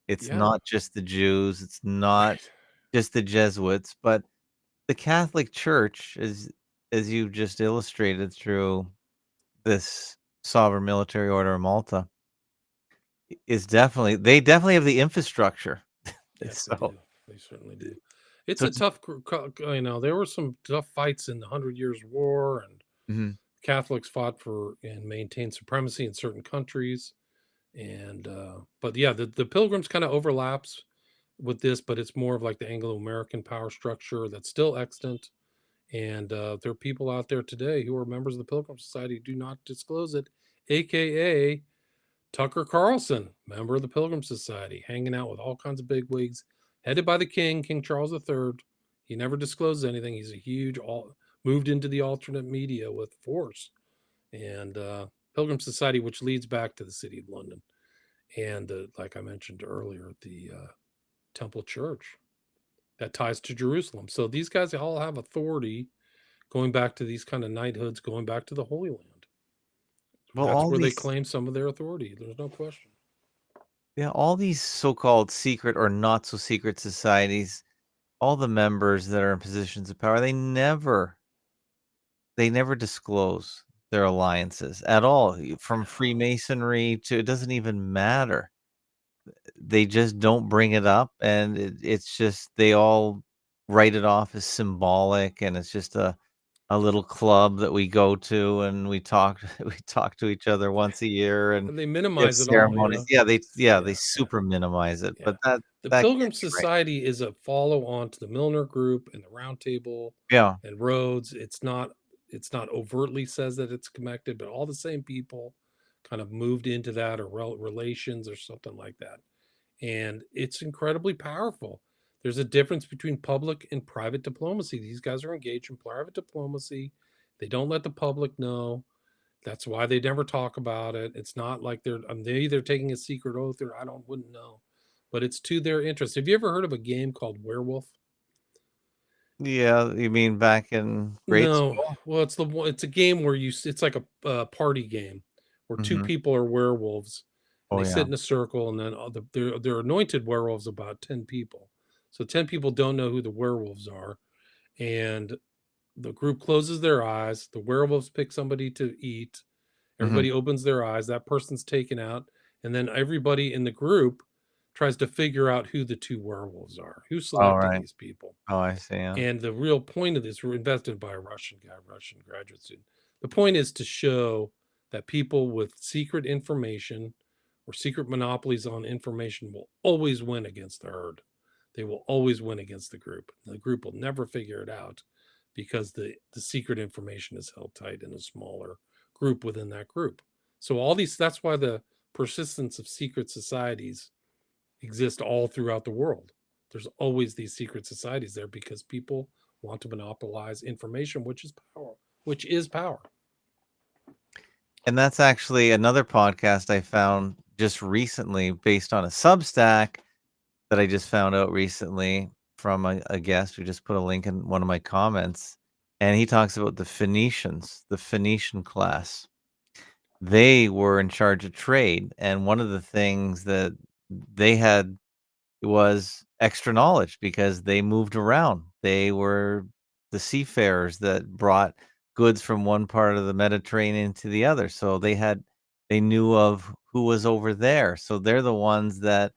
It's Yeah, not just the Jews, it's not right. just the Jesuits, but the Catholic Church, as you've just illustrated through this sovereign military order of Malta, they definitely have the infrastructure. Yes, they So do. They certainly do. It's so a tough, there were some tough fights in the 100 Years' War, and Mhm. Catholics fought for and maintained supremacy in certain countries. And but yeah, the Pilgrims kind of overlaps with this, but it's more of like the Anglo-American power structure that's still extant. And there are people out there today who are members of the Pilgrim Society who do not disclose it, aka Tucker Carlson, member of the Pilgrim Society, hanging out with all kinds of bigwigs, headed by the King Charles III. He never discloses anything. He's a huge moved into the alternate media with force. And Pilgrim Society, which leads back to the city of London, and like I mentioned earlier, the Temple Church that ties to Jerusalem. So these guys all have authority going back to these kind of knighthoods, going back to the Holy Land. well, That's where they claim some of their authority. There's no question. all these so-called secret or not so secret societies, all the members that are in positions of power, they never disclose their alliances at all. From Freemasonry to, it doesn't even matter. They just don't bring it up, and it's just, they all write it off as symbolic, and it's just a little club that we go to, and we talk we talk to each other once a year, and And they we have minimize it all, ceremonies. They Yeah, super minimize it, yeah. but that The that Pilgrim can't be right. Society is a follow on to the Milner Group and the Round Table Yeah. and Rhodes. It's not overtly says that it's connected, but all the same people kind of moved into that, or relations or something like that. And it's incredibly powerful. There's a difference between public and private diplomacy. These guys are engaged in private diplomacy. They don't let the public know. That's why they never talk about it. It's not like they're either taking a secret oath, or wouldn't know, but it's to their interest. Have you ever heard of a game called Werewolf? Yeah, you mean back in grade No. school? Well, it's a game where it's like a party game where two Mhm. people are werewolves, and Oh, they yeah. sit in a circle, and then they're anointed werewolves, about 10 people. So 10 people don't know who the werewolves are. And the group closes their eyes. The werewolves pick somebody to eat. Mhm. Everybody opens their eyes. That person's taken out. And then everybody in the group tries to figure out who the two werewolves are. Who All selected right. these people? Oh, I see. Yeah. And the real point of this, we're invested by a Russian guy, Russian graduate student. The point is to show that people with secret information or secret monopolies on information will always win against the herd. They will always win against the group. The group will never figure it out because the secret information is held tight in a smaller group within that group. So all these, that's why the persistence of secret societies exist all throughout the world. There's always these secret societies there because people want to monopolize information, which is power, which is power. And that's actually another podcast I found just recently based on a Substack that I just found out recently from a guest who just put a link in one of my comments. And he talks about the Phoenicians, the Phoenician class. They were in charge of trade. And one of the things that they had was extra knowledge because they moved around. They were the seafarers that brought goods from one part of the Mediterranean to the other. So they knew of who was over there. So they're the ones that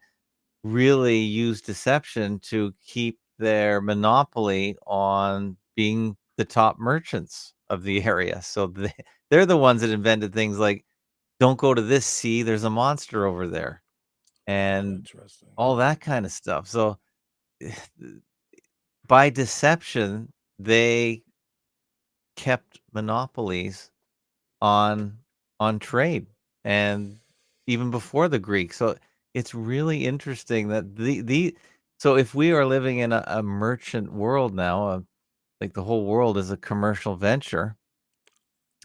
really use deception to keep their monopoly on being the top merchants of the area. So they're the ones that invented things like don't go to this sea, there's a monster over there. Oh, And interesting. all that kind of stuff. So by deception, they kept monopolies on trade and even before the Greeks. So it's really interesting that the so if we are living in a merchant world now, like the whole world is a commercial venture,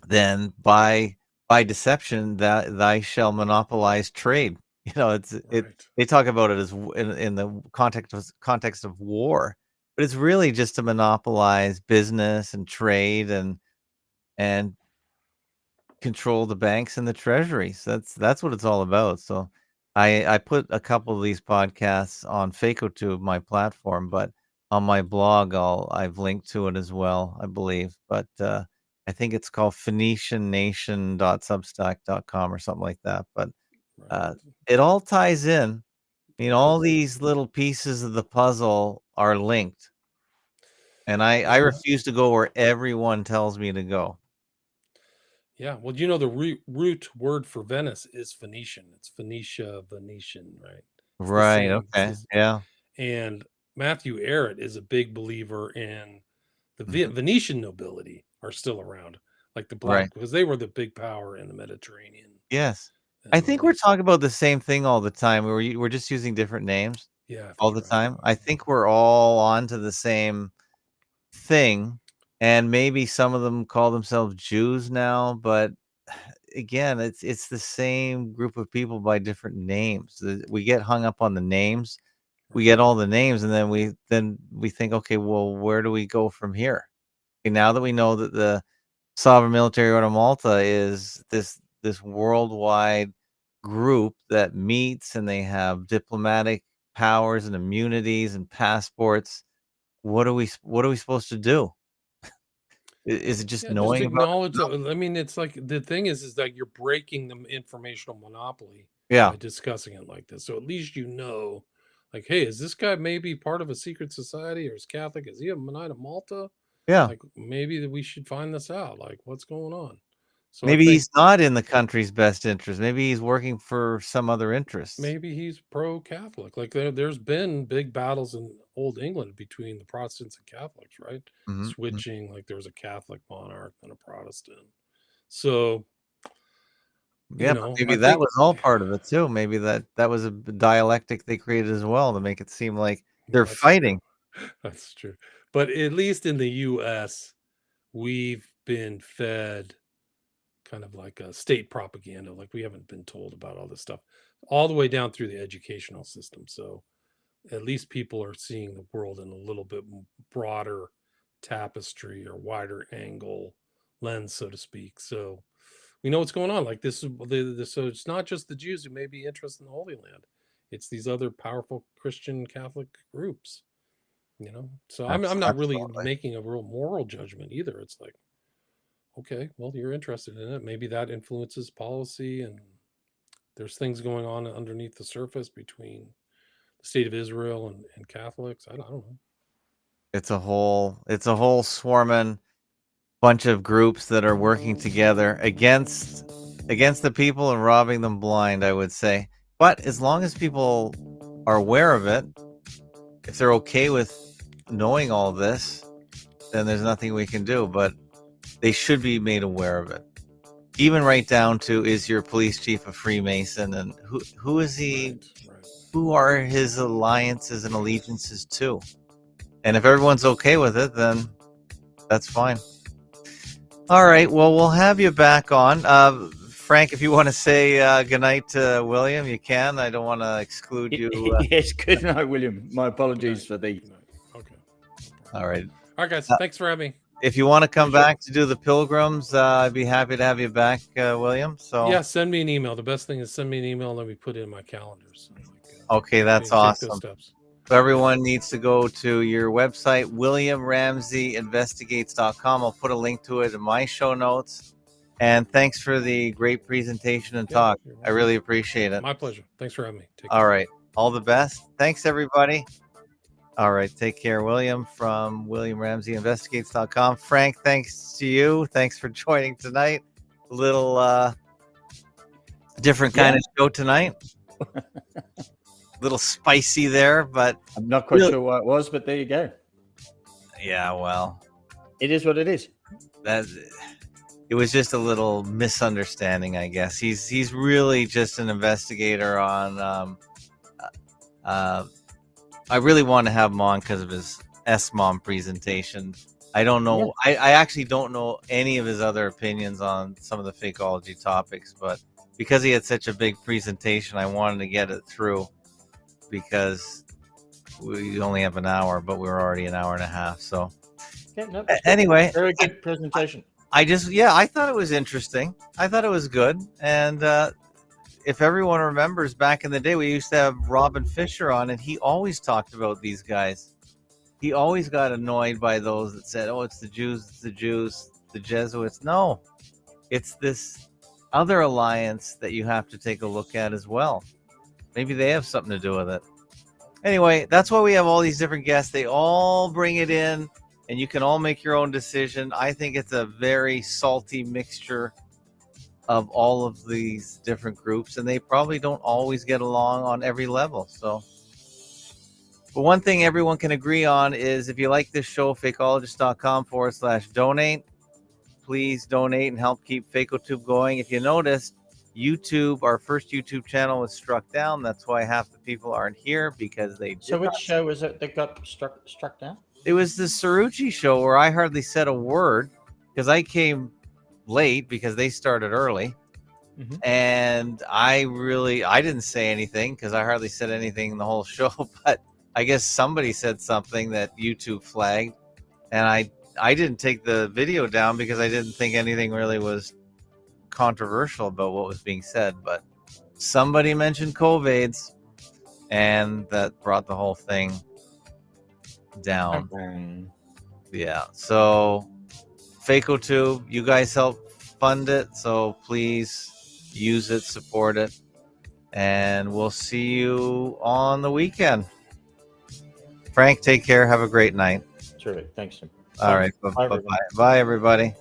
then by deception that thy shall monopolize trade. You know, it Right. they talk about it as in the context of war, but it's really just to monopolize business and trade and control the banks and the treasuries. That's what it's all about. So I put a couple of these podcasts on Fakotube, my platform, but on my blog I've linked to it as well, I believe. But I think it's called PhoenicianNation.substack.com or something like that. But Right. uh, it all ties in. I mean, It all does. these little pieces of the puzzle are linked. And I Yeah. refuse to go where everyone tells me to go. Yeah. Well, you know, the root word for Venice is Phoenician. It's Phoenicia, Venetian, right? It's the Right. same. It's Okay. this. Yeah. And Matthew Arrett is a big believer in the Mhm. Venetian nobility are still around, like the Right. black, because they were the big power in the Mediterranean Yes. and I the think Middle we're East. talking about the same thing all the time. We're just using different names Yeah, I all think the you're right. time. I think we're all on to the same thing, and maybe some of them call themselves Jews now, but again, it's the same group of people by different names. We get hung up on the names. We Right. get all the names, and then we think, okay, well, where do we go from here? Okay, now that we know that the Sovereign Military Order of Malta is this worldwide group that meets and they have diplomatic powers and immunities and passports. What are we supposed to do? Is it just Yeah, just knowing about it acknowledge enough? that. I mean, it's like the thing is that you're breaking the informational monopoly Yeah, by discussing it like this. So at least you know, like, hey, is this guy maybe part of a secret society or is Catholic? Is he a Knight of Malta? yeah. Like, maybe that we should find this out. Like, what's going on? So I Maybe think he's not in the country's best interest. Maybe he's working for some other interests. maybe he's pro-Catholic. Like there's been big battles in old England between the Protestants and Catholics, right? Mhm, mhm. Switching, like there was a Catholic monarch and a Protestant. So, Yeah, but I maybe that think was all part of it too. Maybe that was a dialectic they created as well to make it seem like they're that's true. fighting. That's true. But at least in the US, we've been fed kind of like a state propaganda. Like we haven't been told about all this stuff all the way down through the educational system. So at least people are seeing the world in a little bit broader tapestry or wider angle lens, so to speak. So we know what's going on. Like this is so it's not just the Jews who may be interested in the Holy Land. It's these other powerful Christian Catholic groups. So I'm not really Absolutely. making a real moral judgment either. It's like, okay, well, you're interested in it. Maybe that influences policy, and there's things going on underneath the surface between the state of Israel and Catholics. I don't know. It's a whole swarming bunch of groups that are working together against the people and robbing them blind, I would say. But as long as people are aware of it, if they're okay with knowing all this, then there's nothing we can do. But they should be made aware of it. Even right down to, is your police chief a Freemason, and who is he? Right. Who are his alliances and allegiances to? And if everyone's okay with it, then that's fine. All right. Well, we'll have you back on. Frank, if you want to say goodnight to William, you can. I don't want to exclude you. Yes, good night, William. My apologies for the... Okay. All right. All right, guys. Thanks for having me. If you want to come back to do the Pilgrims, I'd be happy to have you back, William. So yeah, send me an email. The best thing is send me an email and let me put it in my calendars. Okay, that's take awesome. those steps. So everyone needs to go to your website, WilliamRamseyInvestigates.com. I'll put a link to it in my show notes. And thanks for the great presentation and talk. I really appreciate it. My pleasure. Thanks for having me. Take All care. right. All the best. Thanks, everybody. All right. Take care, William, from WilliamRamseyInvestigates.com. Frank, thanks to you. Thanks for joining tonight. A little different kind of show tonight. Little spicy there, but I'm not quite sure what it was, but there you go. Yeah, well, it is what it is. It was just a little misunderstanding, I guess. He's really just an investigator on. I really want to have him on because of his SMOM presentation. I don't know. Yeah. I actually don't know any of his other opinions on some of the fakeology topics, but because he had such a big presentation, I wanted to get it through. Because we only have an hour, but we're already an hour and a half. So anyway, very good presentation. I thought it was interesting. I thought it was good. And if everyone remembers, back in the day, we used to have Robin Fisher on, and he always talked about these guys. He always got annoyed by those that said, "Oh, it's the Jews, the Jesuits." No, it's this other alliance that you have to take a look at as well. Maybe they have something to do with it. Anyway, that's why we have all these different guests. They all bring it in, and you can all make your own decision. I think it's a very salty mixture of all of these different groups, and they probably don't always get along on every level. So, but one thing everyone can agree on is if you like this show, fakeologist.com/donate. Please donate and help keep FakeoTube going. If you noticed, YouTube, our first YouTube channel, was struck down. That's why half the people aren't here, because they did. So which show was it that got struck down? It was the Cerrucci show, where I hardly said a word because I came late because they started early. Mm-hmm. And I didn't say anything because I hardly said anything in the whole show, but I guess somebody said something that YouTube flagged, and I didn't take the video down because I didn't think anything really was controversial about what was being said, but somebody mentioned COVIDs, and that brought the whole thing down. Okay. Yeah, so FakeoTube, you guys help fund it, so please use it, support it, and we'll see you on the weekend. Frank, take care. Have a great night. Terrific. Thanks, Tim. All right. Bye, everybody.